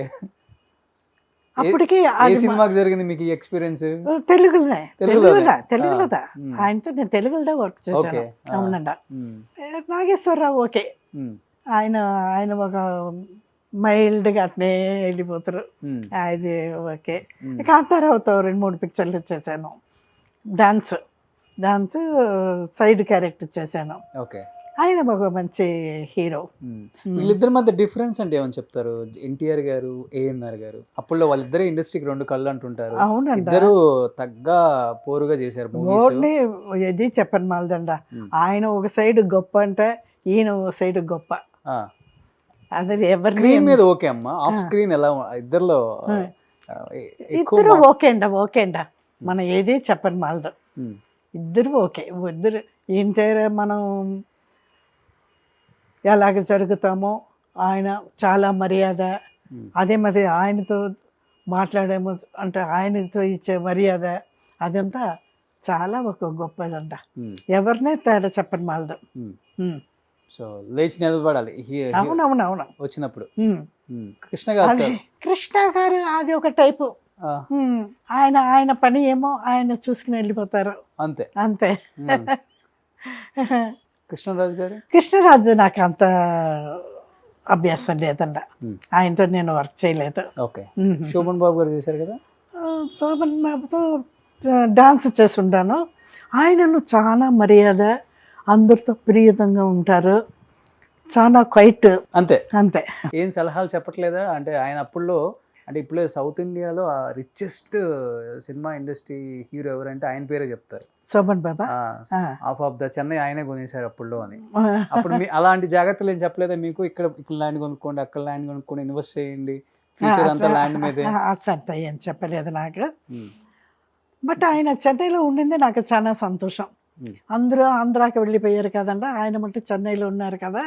అప్పటికి సినిమాకి జరిగింది మీకు ఈ ఎక్స్పీరియన్స్? తెలుగులోదా ఆయనతో నేను తెలుగులో వర్క్ చేశాను. అవునంట. నాగేశ్వరరావు ఓకే, ఆయన ఒక మైల్డ్గా అట్నే వెళ్ళిపోతారు, అది ఓకే. కాంతారావుతో 2-3 పిక్చర్లు చేశాను. డాన్స్ సైడ్ క్యారెక్టర్ చేశాను. ఓకే. ఆయన ఒక మంచి హీరో. వీళ్ళిద్దరి మధ్య డిఫరెన్స్ అంటే ఏమని చెప్తారు? ఎన్టీఆర్ గారు, ఏఎన్ఆర్ గారు, అప్పుల్లో వాళ్ళిద్దరే ఇండస్ట్రీకి 2 కళ్ళు అంటుంటారు. అవునండి, ఇద్దరు తగ్గ పోరుగా చేశారు. ఇది చెప్పను మాలదండ. ఆయన ఒక సైడ్ గొప్ప అంటే ఈయన ఒక సైడ్ గొప్ప. అదే ఎవరి స్క్రీన్ మీద ఓకే అమ్మా, ఆఫ్ స్క్రీన్ ఎలా ఇద్దరులో? ఇద్దరు ఓకే అండ, మనం ఏది చెప్పను మాలదు. ఇద్దరు ఓకే. ఇద్దరు ఇంత మనం ఎలాగ జరుగుతామో ఆయన చాలా మర్యాద. అదే మరి ఆయనతో మాట్లాడేమో అంటే ఆయనతో ఇచ్చే మర్యాద అదంతా చాలా ఒక గొప్పదంట. ఎవరినే తేడా చెప్పండి మాలదు. సో లేచి నిలబడాలి. అవునవునవును వచ్చినప్పుడు కృష్ణ గారు అది ఒక టైపు. ఆయన పని ఏమో ఆయన చూసుకుని వెళ్ళిపోతారు, అంతే అంతే. కృష్ణరాజు నాకు అంత అభ్యాసం లేదండ, ఆయనతో నేను వర్క్ చేయలేదు. ఓకే. శోభన్ బాబు గారు చేశారు కదా? శోభన్ బాబుతో డాన్స్ చేస్తుంటాను. ఆయనను చాలా మర్యాద, అందరితో ప్రియతంగా ఉంటారు, చాలా క్వైట్ అంతే. అంతే. ఏం సలహాలు చెప్పట్లేదా అంటే ఆయన అప్పుల్లో? అంటే ఇప్పుడు సౌత్ ఇండియాలో రిచెస్ట్ సినిమా ఇండస్ట్రీ హీరో ఎవరంటే ఆయన పేరే చెప్తారు, శోభన్ బాబా. హాఫ్ ఆఫ్ ద చెన్నై ఆయనే కొనేసారు అప్పుల్లో అని. అప్పుడు మీ అలాంటి జాగ్రత్తలు ఏం చెప్పలేదా మీకు? ఇక్కడ ల్యాండ్ కొనుక్కోండి, అక్కడ ల్యాండ్ కొనుక్కోండి, ఇన్వెస్ట్ చేయండి, ఫ్యూచర్ అంతా ల్యాండ్ మీదే. అట్లా ఏం చెప్పలేదు నాకు. బట్ ఆయన చెన్నైలో ఉండింది నాకు చాలా సంతోషం. అందరూ ఆంధ్రాకి వెళ్ళిపోయారు కదండి, ఆయన మటు చెన్నైలో ఉన్నారు కదా,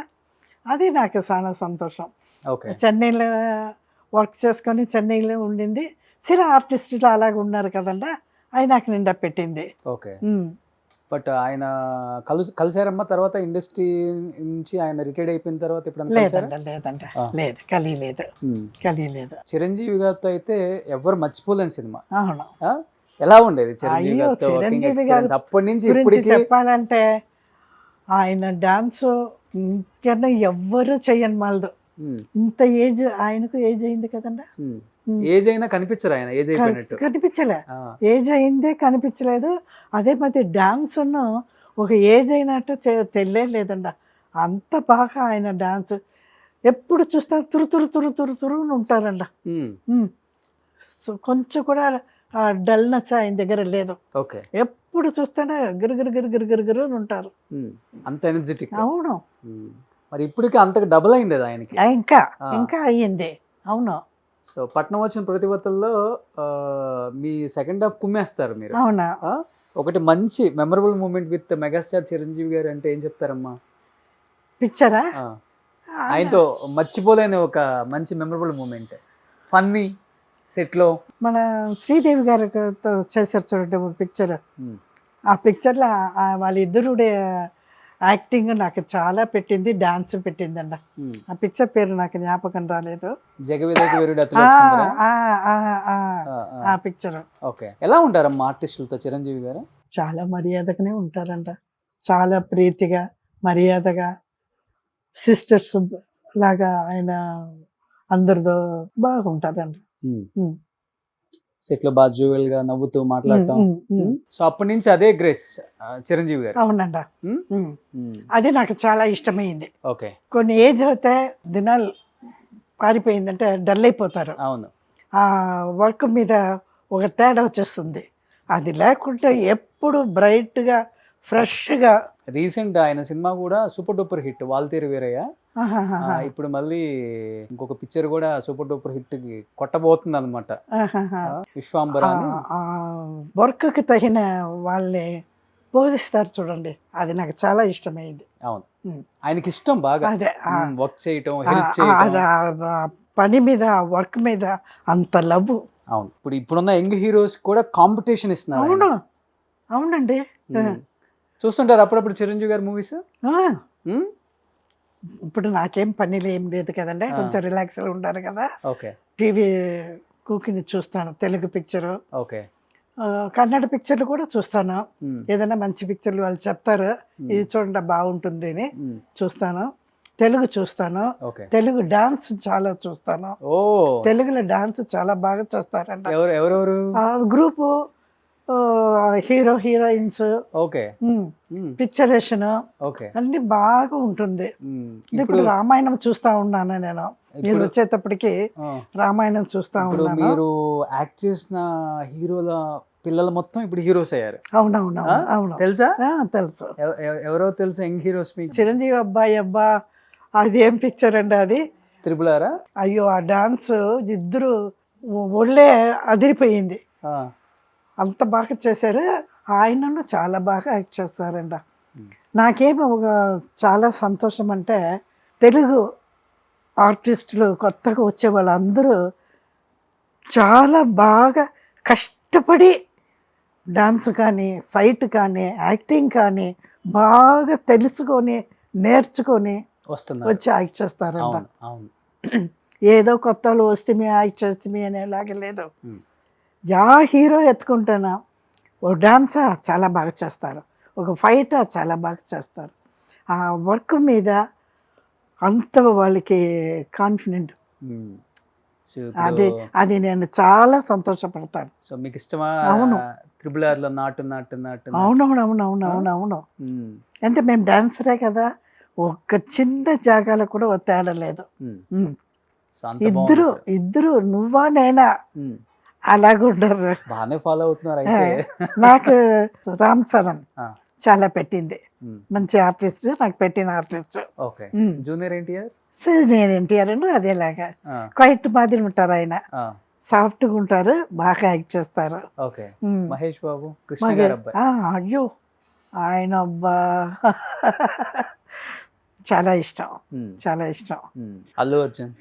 అది నాకు చాలా సంతోషం. ఓకే. చెన్నైలో వర్క్ చేసుకొని చెన్నైలో ఉండింది. సినీ ఆర్టిస్టులు అలాగే ఉన్నారు కదండి, అవి నాకు నిండా పెట్టింది. ఓకే. బట్ ఆయన కలిసారమ్మా తర్వాత ఇండస్ట్రీ నుంచి ఆయన రిటైర్డ్ అయిపోయిన తర్వాత ఇప్పుడు లేదండి లేదు, కలియలేదు. చిరంజీవి గారితో అయితే ఎవరు మర్చిపోలేని సినిమా. అవును. ఎలా ఉండేది చిరంజీవి గారితో వర్కింగ్ ఎక్స్‌పీరియన్స్ అప్పటి నుంచి ఇప్పటికి? చెప్పాలంటే ఆయన డాన్స్ ఇంకన్నా ఎవ్వరు చెయ్యని మాలదు. ఇంత ఏజ్, ఆయనకు ఏజ్ అయింది కదండి. ఏజ్ అయినా కనిపించరు ఆయన, ఏజ్ అయిపోయినట్టు కనిపించలే, ఏజ్ అయిందే కనిపించలేదు. అదే మరి డాన్స్ ఒక ఏజ్ అయినట్టు తెలియలేదండి. అంత బాగా ఆయన డాన్స్ ఎప్పుడు చూస్తా తురు ఉంటారంట. సో కొంచెం కూడా డల్నెస్ ఆయన దగ్గర లేదు. ఓకే. ఎప్పుడు చూస్తేనే గిరిగిరి ఉంటారు. అంత ఎనర్జెటిక్. అవును. మరి ఇప్పటికి అంతకు డబుల్ అయింది ఆయనకి. ఇంకా అయ్యింది. అవును. సో పట్నం వచ్చిన ప్రతిభటనలో మీ సెకండ్ హాఫ్ కుమ్మేస్తారు మీరు. అవునా. ఒకటి మంచి memorable moment with megastar Chiranjeevi garu అంటే ఏం చెప్తారమ్మా? పిక్చరా? ఆయనతో మర్చిపోలేని ఒక మంచి మెమరబుల్ మూమెంట్, ఫన్నీ సెట్లో. మన శ్రీదేవి గారితో చేశారు చూడండి ఒక పిక్చర్. ఆ పిక్చర్లో వాళ్ళిద్దరు యాక్టింగ్ నాకు చాలా పెట్టింది, డాన్స్ పెట్టిందండి. ఆ పిక్చర్ పేరు నాకు జ్ఞాపకం రాలేదు. ఆ పిక్చర్. ఓకే. ఎలా ఉంటారమ్మా ఆర్టిస్టులతో చిరంజీవి గారు? చాలా మర్యాదగానే ఉంటారంట, చాలా ప్రీతిగా మర్యాదగా సిస్టర్స్ లాగా ఆయన అందరితో బాగుంటారంట. సెట్ లో బాగా జోవెల్ గా నవ్వుతూ మాట్లాడటం. సో అప్పటి నుంచి అదే గ్రేస్ చిరంజీవి గారు. అవునండి. అది నాకు చాలా ఇష్టమైంది. ఓకే. కొన్ని ఏజ్ అయితే దినాలు పారిపోయిందంటే డల్ అయిపోతారు. అవును. ఆ వర్క్ మీద ఒక తేడా వచ్చేస్తుంది. అది లేకుండా ఎప్పుడు బ్రైట్ గా ఫ్రెష్ గా. రీసెంట్ ఆయన సినిమా కూడా super duper hit, Waltair Veerayya. ఇప్పుడు మళ్ళీ ఇంకొక పిక్చర్ కూడా సూపర్ డూపర్ హిట్ కి కొట్టబోతుంది అనమాట, విశ్వాంబర. వర్క్ కి తగిన వాళ్ళని పోషిస్తారు చూడండి, అది నాకు చాలా ఇష్టమైంది. అవును. ఆయనకి ఇష్టం బాగా అదే వర్క్ చేయటం, హెల్ప్ చేయటం, పని మీద వర్క్ మీద అంత లవ్. అవును. ఇప్పుడున్న యంగ్ హీరోస్ కూడా కాంపిటీషన్ ఇస్తున్నారు. అవును. అవునండి. చూస్తుంటారు అప్పుడప్పుడు చిరంజీవి గారి మూవీస్? ఇప్పుడు నాకేం పనిలో ఏం లేదు కదండి, కొంచెం రిలాక్స్ ఉంటాను కదా. ఓకే. టీవీ కూకిని చూస్తాను, తెలుగు పిక్చరు. ఓకే. కన్నడ పిక్చర్లు కూడా చూస్తాను. ఏదైనా మంచి పిక్చర్లు వాళ్ళు చెప్తారు, ఇది చూడండి బాగుంటుంది అని చూస్తాను. తెలుగు చూస్తాను. తెలుగు డాన్స్ చాలా చూస్తాను. తెలుగులో డాన్స్ చాలా బాగా చేస్తారంట. ఎవరెవరు? గ్రూపు, హీరో హీరోయిన్స్, పిక్చరేషన్ అన్ని బాగా ఉంటుంది. ఇప్పుడు రామాయణం చూస్తా ఉన్నాను నేను, మీరు వచ్చేటప్పటికి రామాయణం చూస్తా ఉన్నాను. మీరు యాక్ట్ చేసిన హీరోల పిల్లలు మొత్తం ఇప్పుడు హీరోస్ అయ్యారు. అవునవును. అవును. తెలుసా? తెలుసు. ఎవరో తెలుసు యంగ్ హీరోస్ మీకు? చిరంజీవి అబ్బాయి అబ్బా, అది ఏం పిక్చర్ అండి అది? Triple R. అయ్యో ఆ డాన్స్ ఇద్దరు ఒళ్ళే అదిరిపోయింది, అంత బాగా చేశారు. ఆయనను చాలా బాగా యాక్ట్ చేస్తారంట. నాకేమో ఒక చాలా సంతోషం అంటే, తెలుగు ఆర్టిస్టులు కొత్తగా వచ్చే వాళ్ళందరూ చాలా బాగా కష్టపడి డాన్స్ కానీ, ఫైట్ కానీ, యాక్టింగ్ కానీ బాగా తెలుసుకొని నేర్చుకొని వచ్చి యాక్ట్ చేస్తారంట. ఏదో కొత్త వాళ్ళు వస్తే మీ యాక్ట్ చేస్తే మీ అనేలాగే లేదు. యా హీరో ఎత్తుకుంటానా ఓ డాన్సా చాలా బాగా చేస్తారు, ఒక ఫైటా చాలా బాగా చేస్తారు. ఆ వర్క్ మీద అంత వాళ్ళకి కాన్ఫిడెంట్. అది నేను చాలా సంతోషపడతాను. సో మీకు ఇష్టమా? అవును. త్రిబుల్ ఆర్లో నాటు నాటు నాటు. అవునవునవునవునవునవును. అంటే మేము డాన్సరే కదా, ఒక్క చిన్న జాగాలో కూడా ఓ తేడా లేదు. ఉమ్. సో అంత ఇద్దరు నువ్వా నేనా అలాగ ఉండరు. బాగానే ఫాలో అవుతున్నారు అయితే. నాకు రామ్ చరణ్ ఆ. చాలా పెట్టింది, మంచి ఆర్టిస్ట్, నాకు పెట్టిన artist. Okay. Junior NTR so నేను ఎన్టీఆర్ అదేలాగా క్వైట్ మాదిరి ఉంటారు, ఆయన సాఫ్ట్గా ఉంటారు, బాగా యాక్ట్ చేస్తారు. ఓకే. మహేష్ బాబు కృష్ణ గారి అబ్బాయి. అయ్యో ఆయన అబ్బా చాలా ఇష్టం, చాలా ఇష్టం. అల్లు అర్జున్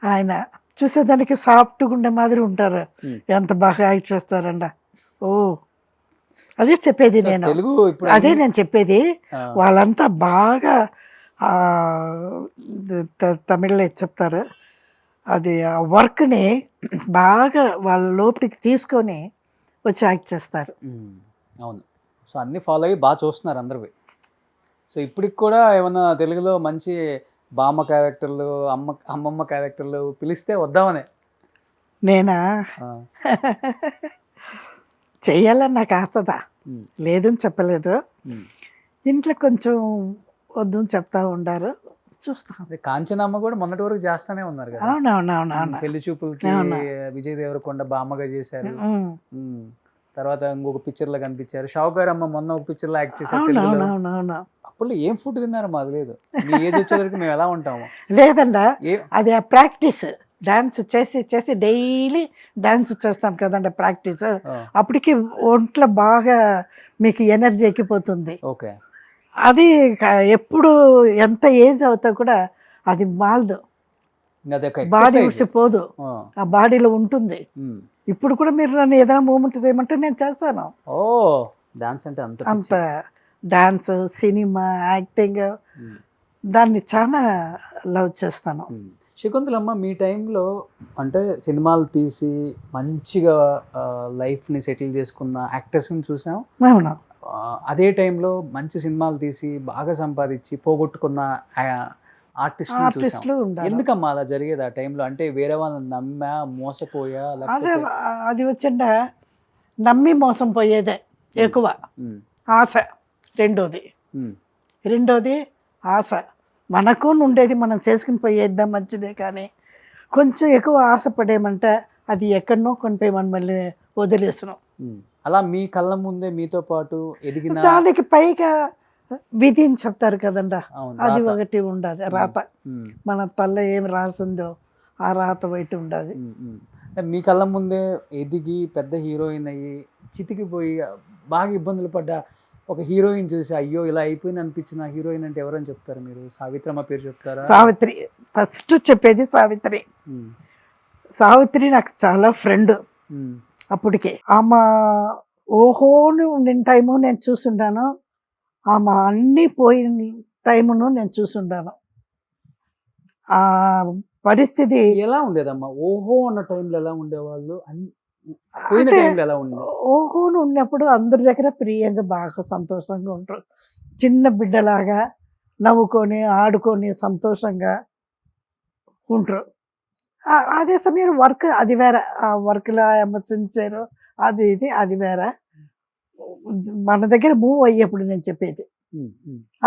ఆయన చూసేదానికి సాఫ్ట్గా ఉండే మాదిరి ఉంటారు, ఎంత బాగా యాక్ట్ చేస్తారంట. ఓ అదే చెప్పేది నేను, తెలుగు ఇప్పుడు అదే నేను చెప్పేది. వాళ్ళంతా బాగా తమిళ్లో చెప్తారు, అది ఆ వర్క్ని బాగా వాళ్ళ లోపలికి తీసుకొని వచ్చి యాక్ట్ చేస్తారు. అవును. సో అన్నీ ఫాలో అయ్యి బాగా చూస్తున్నారు అందరివి. సో ఇప్పటికి కూడా ఏమన్నా తెలుగులో మంచి బామ్మ క్యారెక్టర్లు, అమ్మమ్మ క్యారెక్టర్లు పిలిస్తే వద్దామనే. నేనా చెయ్యాలని నాకు ఆశదా, లేదని చెప్పలేదు. ఇంట్లో కొంచెం వద్దు చెప్తా ఉండారు, చూస్తాం. కాంచనమ్మ కూడా మొన్నటి వరకు చేస్తానే ఉన్నారు కదా. అవునవునవునవును. పెళ్లి చూపులకి విజయ్ దేవరకొండ బామ్మగా చేశారు. తర్వాత ఇంకొక పిక్చర్ లో కనిపించారు. షావుకార్ అమ్మ మొన్న ఒక పిక్చర్ లో యాక్ట్ చేశారు. అప్పుడు ఏం ఫుడ్ తిన్నారో మాది లేదు. మీ ఏజ్ వచ్చేసరికి మేము ఎలా ఉంటాము? లేదండా, అది ఆ ప్రాక్టీస్, డాన్స్ చేసి చేసి డైలీ డాన్స్ చేస్తాం కదండి ప్రాక్టీస్. అప్పటికి ఒంట్లో బాగా మీకు ఎనర్జీ ఎక్కిపోతుంది. ఓకే. అది ఎప్పుడు ఎంత ఏజ్ అవుతా కూడా అది మాలదు, బాడీ ఉడిచిపోదు, ఆ బాడీలో ఉంటుంది. ఇప్పుడు కూడా మీరు నన్ను ఏదైనా మూమెంట్ చేయమంటే నేను చేస్తాను. ఓ డాన్స్ అంటే అంత డాన్స్, సినిమా, యాక్టింగ్, దాన్ని చాలా లవ్ చేస్తాను. శకుంతలమ్మ, మీ టైంలో అంటే సినిమాలు తీసి మంచిగా లైఫ్ని సెటిల్ చేసుకున్న యాక్టర్స్ని చూసాం. అవును. అదే టైంలో మంచి సినిమాలు తీసి బాగా సంపాదించి పోగొట్టుకున్న ఆర్టిస్టులు ఉండాలి. ఎందుకమ్మా అలా జరిగేది ఆ టైంలో? అంటే వేరే వాళ్ళని నమ్మా, మోసపోయా? అదే అది వచ్చిండ నమ్మి మోసం పోయేదే ఎక్కువ. ఆశ రెండోది ఆశ. మనకు ఉండేది మనం చేసుకుని పోయేద్దాం మంచిదే, కానీ కొంచెం ఎక్కువ ఆశపడేమంటే అది ఎక్కడనో కొనిపోయి మనం మళ్ళీ వదిలేస్తున్నాం. అలా మీ కళ్ళ ముందే మీతో పాటు ఎదిగిన దానికి పైగా విధి అని చెప్తారు కదండా, అది ఒకటి ఉండాలి. రాత, మన తల్ల ఏం రాసిందో ఆ రాత బయట ఉండాలి. మీ కళ్ళ ముందే ఎదిగి పెద్ద హీరోయిన్ అయ్యి చితికిపోయి బాగా ఇబ్బందులు పడ్డ ఒక హీరోయిన్ చూసి అయ్యో ఇలా అయిపోయింది అనిపించిన హీరోయిన్ అంటే ఎవరని చెప్తారు మీరు? సావిత్రమ్మ పేరు చెప్తారా? సావిత్రి ఫస్ట్ చెప్పేది. సావిత్రి నాకు చాలా ఫ్రెండ్. అప్పటికే ఆమె ఓహోను నేను టైము నేను చూసుంటాను, ఆమె అన్నీ పోయిన టైమును నేను చూసుంటాను. ఆ పరిస్థితి ఎలా ఉండేదమ్మా? ఓహో అన్న టైంలో ఎలా ఉండేవాళ్ళు? పోయిన టైంలో ఎలా ఉండేది? ఓహోను ఉన్నప్పుడు అందరి దగ్గర ప్రియంగా బాగా సంతోషంగా ఉంటారు, చిన్న బిడ్డలాగా నవ్వుకొని ఆడుకొని సంతోషంగా ఉంటారు. అదే సమయం వర్క్ అది వేరే, ఆ వర్క్లో ఎమర్జెన్సీరు అది ఇది అది వేరే. మన దగ్గర మూవ్ అయ్యేప్పుడు నేను చెప్పేది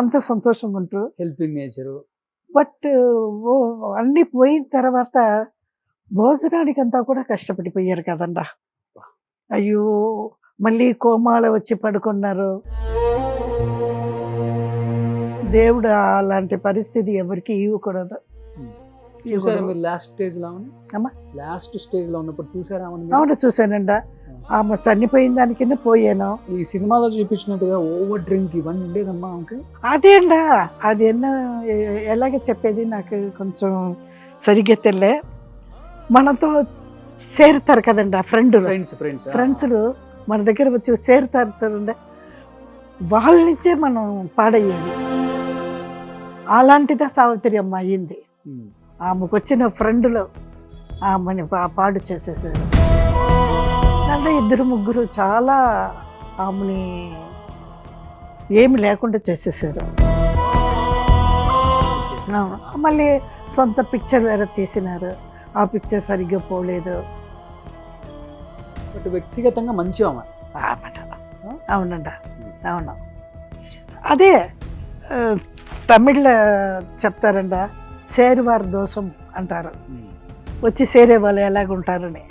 అంత సంతోషంగా ఉంటారు, హెల్పింగ్ నేచరు. బట్ అన్నీ పోయిన తర్వాత భోజనానికి అంతా కూడా కష్టపడిపోయారు కదండా. అయ్యో మళ్ళీ కోమాలో వచ్చి పడుకున్నారు. దేవుడు అలాంటి పరిస్థితి ఎవరికి ఇవ్వకూడదు. చూసారా మీరు లాస్ట్ స్టేజ్ లో ఉన్నప్పుడు చూసారా? అవును చూసానండి. ఆమె చనిపోయిన దానికి పోయాను. ఈ సినిమాలో చూపించినట్టుగా ఓవర్ డ్రింక్ ఇవన్నీ ఉండేదమ్మా? అదేండా, అది ఎలాగే చెప్పేది నాకు కొంచెం సరిగ్గా తెలియలే. మనతో చేరుతారు కదండి ఫ్రెండ్స్లు మన దగ్గర వచ్చి చేరుతారు చూడండి, వాళ్ళ నుంచే మనం పాడయ్యేది. అలాంటిదే సావిత్రి అమ్మ అయ్యింది. ఆమెకు వచ్చిన ఫ్రెండ్లు ఆమెని పాడు చేసేసారు. దాంట్లో 2-3 చాలా ఆమెని ఏమి లేకుండా చేసేసారు. మళ్ళీ సొంత పిక్చర్ వేరే తీసినారు, ఆ పిక్చర్ సరిగ్గా పోలేదు. బట్ వ్యక్తిగతంగా మంచి అవునండి. అవును. అదే తమిళ చెప్తారంట, సేరువారు దోషం అంటారు. వచ్చి సేరే వాళ్ళు ఎలాగుంటారని.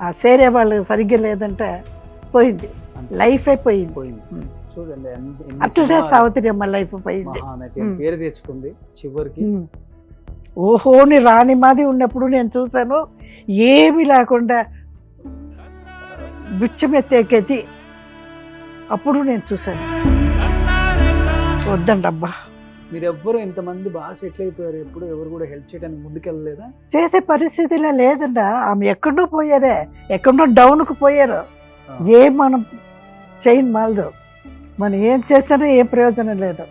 ఆ సేరే వాళ్ళు సరిగ్గా లేదంటే పోయింది, లైఫ్ అయిపోయింది. పోయింది. చూడండి అట్లనే సావిత్రి అమ్మ లైఫ్ పోయింది. పేరు తెచ్చుకుంది చివరికి. ఓహోని రాణి మాది ఉన్నప్పుడు నేను చూశాను, ఏమి లేకుండా బిచ్చమెత్తేకెత్తి అప్పుడు నేను చూశాను. వద్దండి అబ్బా, మీరు ఎవ్వరు ఇంతమంది బాగా సెటిల్ అయిపోయారు, ఎప్పుడు ఎవరు కూడా హెల్ప్ చేయడానికి ముందుకెళ్ళలేదా? చేసే పరిస్థితిలో లేదండి. ఆమె ఎక్కడో పోయారే, ఎక్కడో డౌన్కు పోయారు. ఏం మనం చేయని మాలదు, మనం ఏం చేస్తేనే ఏం ప్రయోజనం లేదు.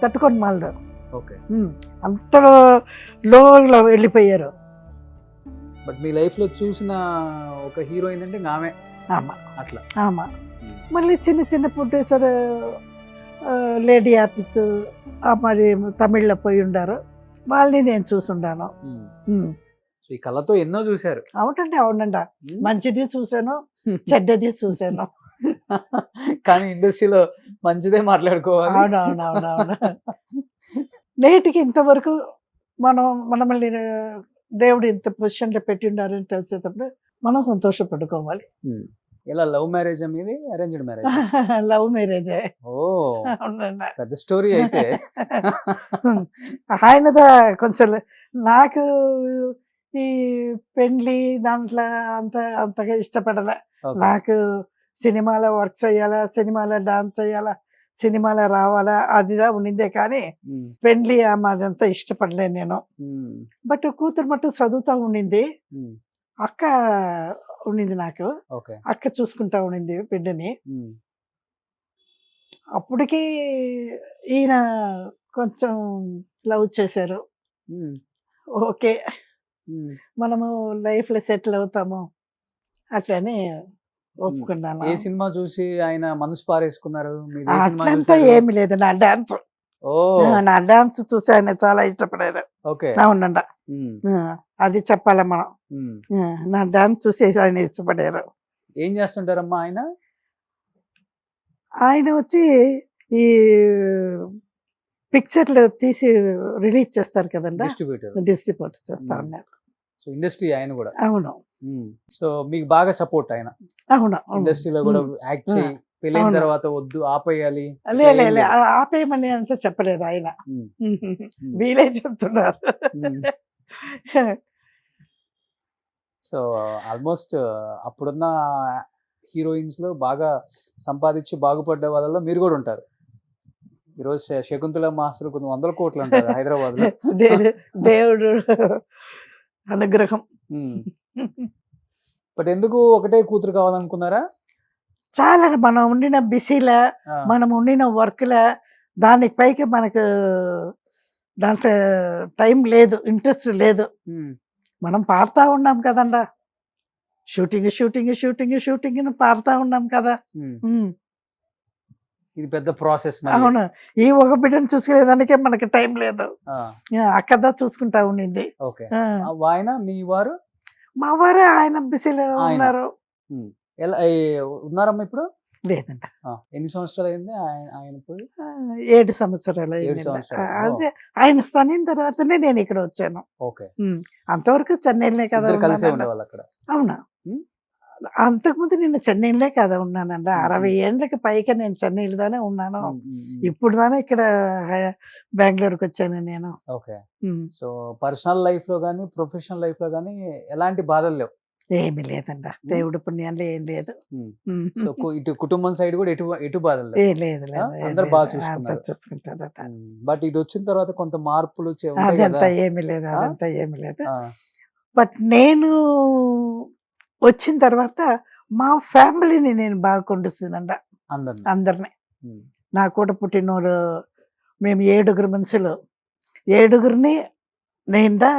తట్టుకొని మాలదు. ఓకే, అంత లోలో వెళ్ళిపోయారు. బట్ మీ లైఫ్ లో చూసిన ఒక హీరోయిన్ అంటే ఆమె. ఆమా అట్లా ఆమా. మళ్ళీ చిన్న చిన్న ప్రొడ్యూసర్ లేడీ ఆర్టిస్ట్ మరి తమిళ్లో పోయి ఉండారు, వాళ్ళని నేను చూసుండాను. సో ఈ కళతో ఎన్నో చూశారు. అవునండి, అవునండి. మంచిది చూశాను, చెడ్డది చూశాను. కానీ ఇండస్ట్రీలో మంచిదే మాట్లాడుకోవాలి. అవునవునవునవును. నేటికి ఇంతవరకు మనల్ని దేవుడు ఇంత పొజిషన్లో పెట్టిండారని తెలిసేటప్పుడు మనం సంతోషపడుకోవాలి. ఇలా లవ్ మ్యారేజ్ మీది, అరేంజ్డ్ మ్యారేజ్? లవ్ మ్యారేజే. ఓ, పెద్ద స్టోరీ అయితే. ఆయనదా కొంచెం, నాకు ఈ పెండ్లి దాంట్లో అంతగా ఇష్టపడలే. నాకు సినిమాలో వర్క్ చేయాలా, సినిమాలో డాన్స్ చేయాలా, సినిమాలో రావాలా, అదిదా ఉండిందే. కానీ పెండ్లి అదంతా ఇష్టపడలేను నేను. బట్ కూతురు మట్టు చదువుతా ఉండింది, అక్క ఉండింది నాకు. అక్క చూసుకుంటా ఉండింది బిడ్డని. అప్పటికి ఈయన కొంచెం లవ్ చేశారు. ఓకే, మనము లైఫ్లో సెటిల్ అవుతాము అట్లని ఒప్పుకున్నాను. ఏ సినిమా చూసి ఆయన మనసు పారేసుకున్నారు? అట్లంతా ఏమి లేదు, నా డాన్స్. నా డాన్స్ చూసి ఆయన చాలా ఇష్టపడారు. అవునండి, అది చెప్పాలి మనం. నా డాన్స్ చూసి ఆయన ఇష్టపడారు. ఏం చేస్తుంటారమ్మా ఆయన? ఆయన వచ్చి ఈ పిక్చర్లు తీసి రిలీజ్ చేస్తారు కదండి, డిస్ట్రిబ్యూటర్ చేస్తా ఉన్నారు. సో ఇండస్ట్రీ ఆయన కూడా. అవును. సో మీకు బాగా సపోర్ట్ ఆయన? అవును. ఇండస్ట్రీలో కూడా యాక్ట్ చేయి, పెళ్ళైన తర్వాత వద్దు ఆపేయాలి, ఆపేయమని అంతా చెప్పలేదు ఆయన, వీలే చెప్తున్నారు. సో ఆల్మోస్ట్ అప్పుడున్న హీరోయిన్స్ లో బాగా సంపాదించి బాగుపడ్డ వాళ్ళలో మీరు కూడా ఉంటారు. ఈరోజు శకుంతలమ్మ ఆస్తులు కొన్ని 100 కోట్లు అంటారు హైదరాబాద్ లో. దేవుడు అనుగ్రహం. బట్ ఎందుకు ఒకటే కూతురు కావాలనుకున్నారా? చాలా, మనం ఉండిన బిజీలా, మనం ఉండిన వర్క్లా, దానికి పైకి మనకు దాంట్లో టైం లేదు, ఇంట్రెస్ట్ లేదు. మనం పాడుతూ ఉన్నాం కదండా, షూటింగ్ షూటింగ్ షూటింగ్ షూటింగ్ పాడుతూ ఉన్నాం కదా. ఇది పెద్ద ప్రాసెస్. అవును, ఈ ఒక బిడ్డను చూసుకునేదానికే మనకి టైం లేదు. అక్కదా చూసుకుంటా ఉండింది. ఆయన మీ వారు? మా వారే, ఆయన బిజీలో ఉన్నారు. ఉన్నారమ్మా ఇప్పుడు? లేదంట. ఎన్ని సంవత్సరాలు అయింది ఆయన పోయి? 7 సంవత్సరాలు అయింది. అదే ఆయన చనిన తర్వాతనే నేను ఇక్కడ వచ్చాను. అంతవరకు చెన్నైలోనే కదా కలిసే ఉండేవాళ్ళు అక్కడ. అవునా, అంతకుముందు నేను చెన్నైలో కదా ఉన్నానండి. 60 ఏళ్ళకి పైగా నేను చెన్నైలోనే ఉన్నాను. ఇప్పుడు దానే ఇక్కడ బెంగళూరుకి వచ్చాను నేను. ఓకే. సో పర్సనల్ లైఫ్ లో కానీ ప్రొఫెషనల్ లైఫ్ లో కానీ ఎలాంటి బాధలు లేవు? ఏమి లేదండి, దేవుడి పుణ్యంలో ఏం లేదు. సో ఇటు కుటుంబం సైడ్ కూడా ఎటు బాధలు లేదు, అందరు బాగా చూసుకుంటారు. బట్ ఇది వచ్చిన తర్వాత కొంత మార్పులు అదంతా ఏమి లేదు, అదంతా ఏమి లేదు. బట్ నేను వచ్చిన తర్వాత మా ఫ్యామిలీని నేను బాగా కొండుస్తున్నాండ, అందరినీ. నా కూడా పుట్టినోళ్ళు మేము 7 మనుషులు, 7 నేండా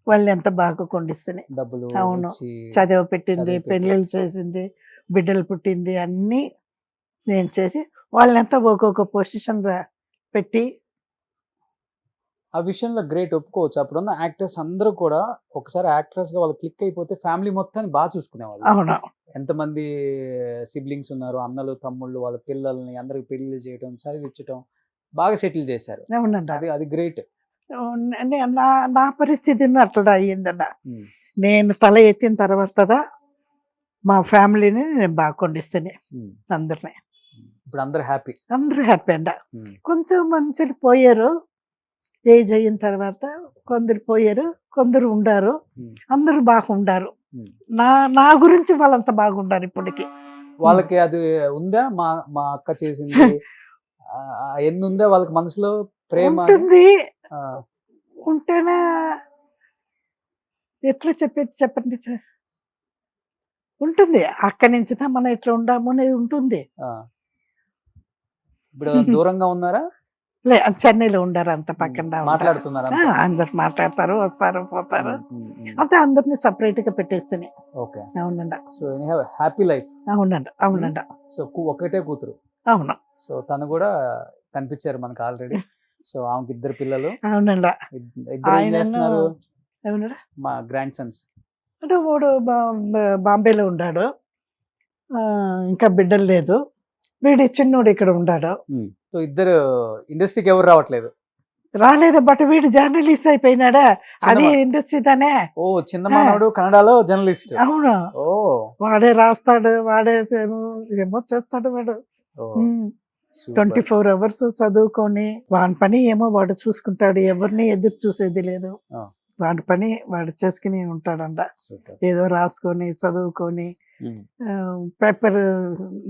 వాళ్ళని ఎంత బాగా కొండిస్తున్నాయి. అవును, చదివ పెట్టింది, పెళ్ళిళ్ళు చేసింది, బిడ్డలు పుట్టింది, అన్నీ నేను చేసి వాళ్ళని ఎంత ఒక్కొక్క పొజిషన్ పెట్టి ఆ విషయంలో గ్రేట్ ఒప్పుకోవచ్చు. అప్పుడున్న యాక్టర్స్ అందరూ కూడా ఒకసారి యాక్ట్రెస్ గా వాళ్ళు క్లిక్ అయిపోతే ఫ్యామిలీ మొత్తాన్ని బాగా చూసుకునేవాళ్ళు. అవును. ఎంతమంది సిబ్లింగ్స్ ఉన్నారు, అన్నలు తమ్ముళ్ళు, వాళ్ళ పిల్లల్ని అందరికి పెళ్లి చేయడం, చదివించడం, బాగా సెటిల్ చేశారు. అవునండి. అది అది గ్రేట్. నా నా పరిస్థితి అట్లా అయ్యిందన్న. నేను తల ఎత్తిన తర్వాత మా ఫ్యామిలీని నేను బాగా కొండిస్తాను అందరిని. ఇప్పుడు అందరు హ్యాపీ. అందరూ హ్యాపీ అంట. కొంచెం మనుషులు పోయారు ఏజ్ అయిన తర్వాత, కొందరు పోయారు, కొందరు ఉండారు, అందరూ బాగుండారు. నా నా గురించి వాళ్ళంతా బాగుండారు ఇప్పటికి. వాళ్ళకి అది ఉందా? మా మా అక్క చేసింది ఎన్ని ఉందా వాళ్ళకి మనసులో ప్రేమ ఉంటుంది. ఉంటేనే ఎట్లా చెప్పండి సార్, ఉంటుంది. అక్కడి నుంచి మనం ఎట్లా ఉండాము అనేది ఉంటుంది. ఇప్పుడు దూరంగా ఉన్నారా? లే, చెన్నైలో ఉండారు, అంత పక్కన మాట్లాడుతున్నారు. అందరు మాట్లాడతారు, వస్తారు, పోతారు. అంతే, అందరినీ సపరేట్ గా పెట్టేస్తానే. ఓకే. అవునండి. So happy life. అవునండి. అవునండి. సో ఒకటే కూతురు. అవును. సో తను కూడా కనిపించారు మనకు ఆల్రెడీ. సో ఆమెకి 2 పిల్లలు. అవునండి. ఇద్దరు చేస్తున్నారు అవునండి. మా గ్రాండ్ సన్స్. అంటే వాడు బాంబేలో ఉన్నాడు, ఇంకా బిడ్డలు లేదు. వీడి చిన్నోడు ఇక్కడ ఉన్నాడు. సో ఇద్దరు ఇండస్ట్రీకి ఎవరు రావట్లేదు. రాలేదు, బట్ వీడు జర్నలిస్ట్ అయిపోయినాడా, అది ఇండస్ట్రీ దానే. ఓ, చిన్న మనోడు కన్నడలో జర్నలిస్ట్. అవును. ఓ, వాడే రాస్తాడు, వాడే ఏమో చేస్తాడు వాడు. 24 hours చదువుకొని వాడి పని ఏమో వాడు చూసుకుంటాడు, ఎవరిని ఎదురు చూసేది లేదు. వాడి పని వాడు చేసుకుని ఉంటాడంట. ఏదో రాసుకొని చదువుకొని పేపర్,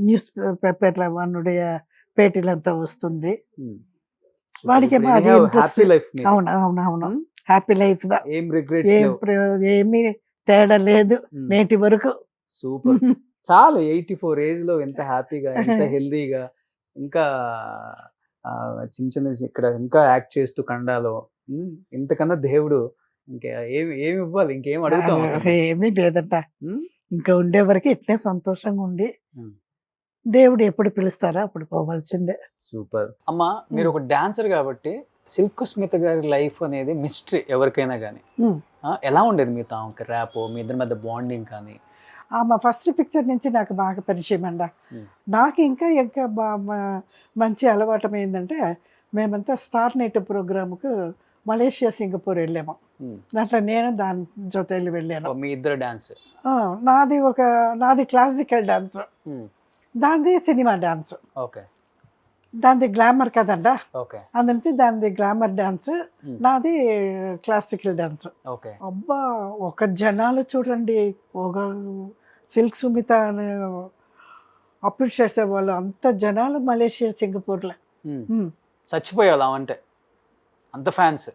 న్యూస్ పేపర్ల వానుடைய పేటీలంతా వస్తుంది వాడికి. అవును అవును అవును, హ్యాపీ లైఫ్. ఏమీ తేడా లేదు నేటి వరకు. సూపర్. చాలా 84 ఏజ్ లో ఎంత హ్యాపీగా, ఎంత హెల్దీగా, ఇంకా చిన్న చిన్న ఇక్కడ ఇంకా యాక్ట్ చేస్తూ కన్నడలో. ఇంతకన్నా దేవుడు ఇంకా ఏమి ఇవ్వాలి, ఇంకేం అడుగుతాం? ఏమీ లేదంట. ఇంకా ఉండే వరకు ఇట్లే సంతోషంగా ఉండి దేవుడు ఎప్పుడు పిలుస్తారో అప్పుడు పోవాల్సిందే. సూపర్. అమ్మా, మీరు ఒక డాన్సర్ కాబట్టి సిల్క్ స్మిత గారి లైఫ్ అనేది మిస్టరీ ఎవరికైనా కానీ. ఎలా ఉండేది మీతో ఆమెకి ర్యాప్, మీ ఇద్దరి మధ్య బాండింగ్ కానీ? ఆమె ఫస్ట్ పిక్చర్ నుంచి నాకు బాగా పరిచయం అండ. నాకు ఇంకా ఇంకా మంచి అలవాటం ఏంటంటే, మేమంతా స్టార్ నైట్ ప్రోగ్రామ్కు మలేషియా, సింగపూర్ వెళ్ళాము. దాంట్లో నేను దాని జొతేళ్ళు వెళ్ళాను. మీ ఇద్దరు డాన్స్? నాది క్లాసికల్ డాన్స్, దానిది సినిమా డాన్స్. ఓకే. దానిది గ్లామర్ కదండా, ఓకే. అందుకని దానిది గ్లామర్ డాన్స్, నాది క్లాసికల్ డాన్స్. ఓకే. అబ్బా, ఒక జనాలు చూడండి, ఒక సిల్క్ సుమిత అప్రిషియేట్ చేసే వాళ్ళు అంత జనాలు మలేషియా, సింగపూర్లో. చచ్చిపోయావు అంటే అంత ఫ్యాన్స్.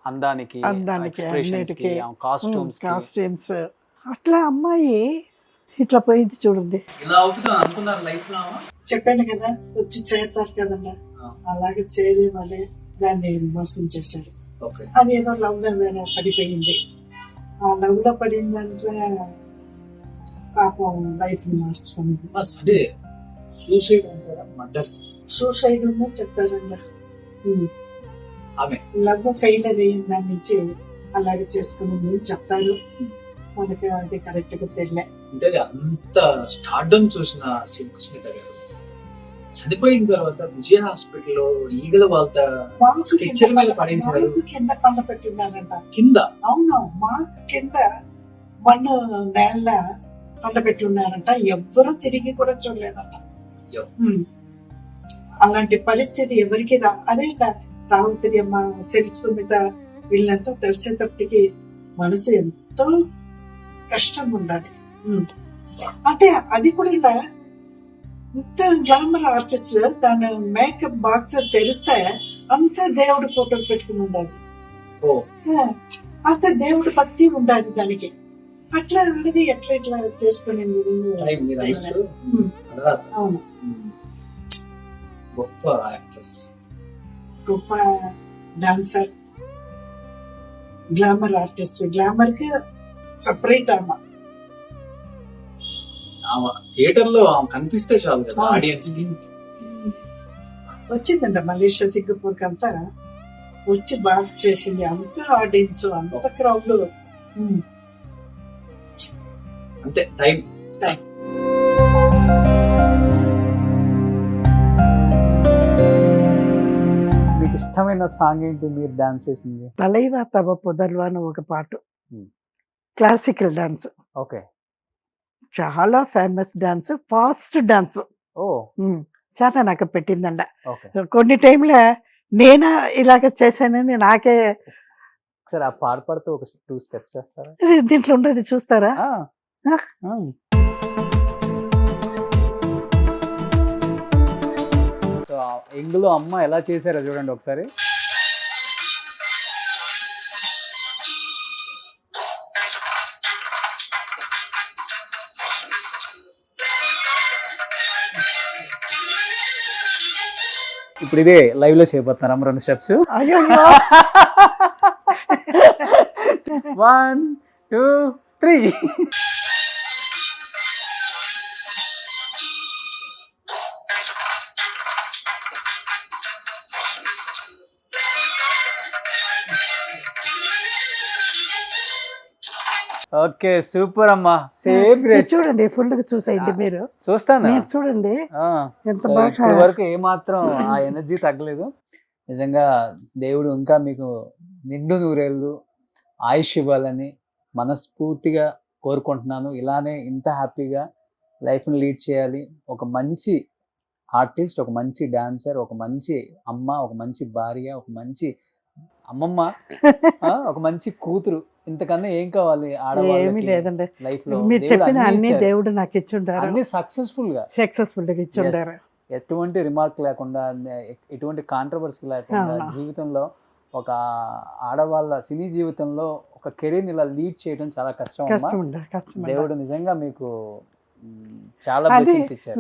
అందానికి, అన్నిటికీ, కాస్ట్యూమ్స్. అట్లా అమ్మాయి ఇట్లా పోయింది చూడండి. చెప్పాను కదా, వచ్చి చేస్తారు కదన్నా, అలాగే చేరే వాళ్ళే దాన్ని మోసం చేశారు. అది ఏదో లవ్ లో వేరే పడిపోయింది. ఆ లవ్ లో పడిందంటే పాపం లైఫ్ ని మార్చుకుంది. సూసైడ్ ఉందని చెప్తారండి. లవ్ ఫెయిల్యూర్ అయిన దాని నుంచి అలాగే చేసుకుని చెప్తారు. మనకి అది కరెక్ట్ గా తెలియలే. అంటే అంత స్టార్డమ్ చూసిన సిల్క్ స్మిత గారు చనిపోయిన తర్వాత విజయ హాస్పిటల్లో ఈగల వాళ్ళ స్ట్రెచ్చర్ మీద పడేసారు. కింద పండ పెట్టి ఉన్నారంట. కింద? అవును, మాకు కింద మన్ను నేల పండ పెట్టి ఉన్నారంట. ఎవ్వరూ తిరిగి కూడా చూడలేదంట. అలాంటి పరిస్థితి ఎవరికి అదేంట. సావిత్రి అమ్మ, సిల్క్ సుమిత వీళ్ళంతా తెలిసేటప్పటికి మనసు ఎంతో కష్టం ఉండాలి. అంటే అది కూడా ఇంత గ్లామర్ ఆర్టిస్ట్, దాని మేకప్ బాక్స్ తెరిస్తే అంత దేవుడు ఫోటోలు పెట్టుకుని ఉండాలి, అంత దేవుడు భక్తి ఉండాలి దానికి. అట్లా అనేది ఎట్లా ఇట్లా చేసుకునేది. అవును, గొప్ప యాక్ట్రెస్, గొప్ప డాన్సర్, గ్లామర్ ఆర్టిస్ట్. గ్లామర్ కి సపరేట్ ఆమె. థియేటర్ లో కనిపిస్తే చాలు కదా ఆడియన్స్ కి. వచ్చిందంట మలేషియా, సింగపూర్ కి అంతా వచ్చి బాగా చేసింది. అంత ఆడియన్స్, అంత క్రౌడ్. అంటే టైం మీకు ఇష్టమైన సాంగ్ ఏంటి మీరు డాన్స్ చేసింది? తలైవా తవ పొదల్వా అని ఒక పాట, Hmm. Classical dance, okay. చాలా ఫేమస్ డాన్స్, ఫాస్ట్ డాన్స్. ఓ చాలా నాకు పెట్టిందండ. ఓకే. కొన్ని టైంలో నేను ఇలాగ చేశానని నాకే ఒకసారి ఆ పాట పాడుతూ ఒక 2 స్టెప్స్ వేస్తారా? దీంట్లో ఉండదు, చూస్తారా? సో ఇందులో అమ్మ ఎలా చేశారో చూడండి ఒకసారి. ఇప్పుడు ఇదే లైవ్ లో చేయబోతున్నారా 2 స్టెప్స్? అయ్యో 1 2 3. ఓకే, సూపర్ అమ్మా. Same grace. చూడండి, ఫుల్ గా చూసేయండి మీరు. చూస్తాను. మీరు చూడండి ఎంత బాగా. ఇప్పటి వరకు ఏ మాత్రం ఆ ఎనర్జీ తగ్గలేదు. నిజంగా దేవుడు ఇంకా మీకు నిండు నూరేళ్ళు ఆయుష్ ఇవ్వాలని మనస్ఫూర్తిగా కోరుకుంటున్నాను. ఇలానే ఇంత హ్యాపీగా లైఫ్ని లీడ్ చేయాలి. ఒక మంచి ఆర్టిస్ట్, ఒక మంచి డాన్సర్, ఒక మంచి అమ్మ, ఒక మంచి భార్య, ఒక మంచి అమ్మమ్మ, ఒక మంచి కూతురు. ఇంతకన్నా ఏం కావాలి ఏమీ ఆడవాళ్ళకి లేదండి. లైఫ్ లో? మీరు చెప్పిన అన్ని దేవుడు నాకు ఇచ్చుంటారు, అన్ని సక్సెస్ఫుల్ గా ఇచ్చుంటారు. ఎటువంటి రిమార్క్ లేకుండా, ఎటువంటి కాంట్రవర్సీ లేకుండా జీవితంలో ఒక ఆడవాళ్ళ సినీ జీవితంలో ఒక కెరీర్ ఇలా లీడ్ చేయడం చాలా కష్టం అమ్మా. దేవుడు నిజంగా మీకు చాలా బ్లెస్సింగ్స్ ఇచ్చారు.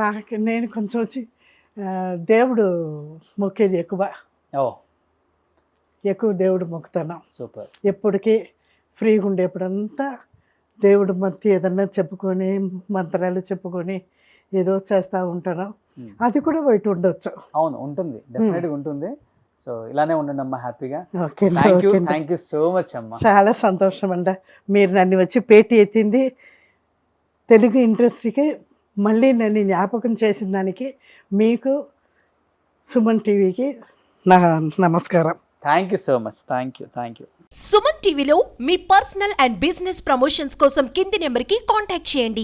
నాకు నేను కొంచెం వచ్చి దేవుడు మొక్కేది ఎక్కువ దేవుడు మొక్కుతాను. సూపర్. ఎప్పటికీ ఫ్రీగా ఉండేప్పుడంతా దేవుడు మధ్య ఏదన్నా చెప్పుకొని, మంత్రాలు చెప్పుకొని ఏదో చేస్తూ ఉంటాను. అది కూడా బయట ఉండొచ్చు. అవును, ఉంటుంది, డెఫినెట్గా ఉంటుంది. సో ఇలానే ఉండండి అమ్మా, హ్యాపీగా. Okay, thank you so much అమ్మా. చాలా సంతోషం అండి, మీరు నన్ను వచ్చి పేటీ ఎత్తింది. తెలుగు ఇండస్ట్రీకి మళ్ళీ నన్ను జ్ఞాపకం చేసిన దానికి మీకు, సుమన్ టీవీకి నా నమస్కారం. Thank you so much. Thank you. Suman టీవీలో మీ పర్సనల్ అండ్ బిజినెస్ ప్రమోషన్స్ కోసం కింది నెంబర్కి కాంటాక్ట్ చేయండి.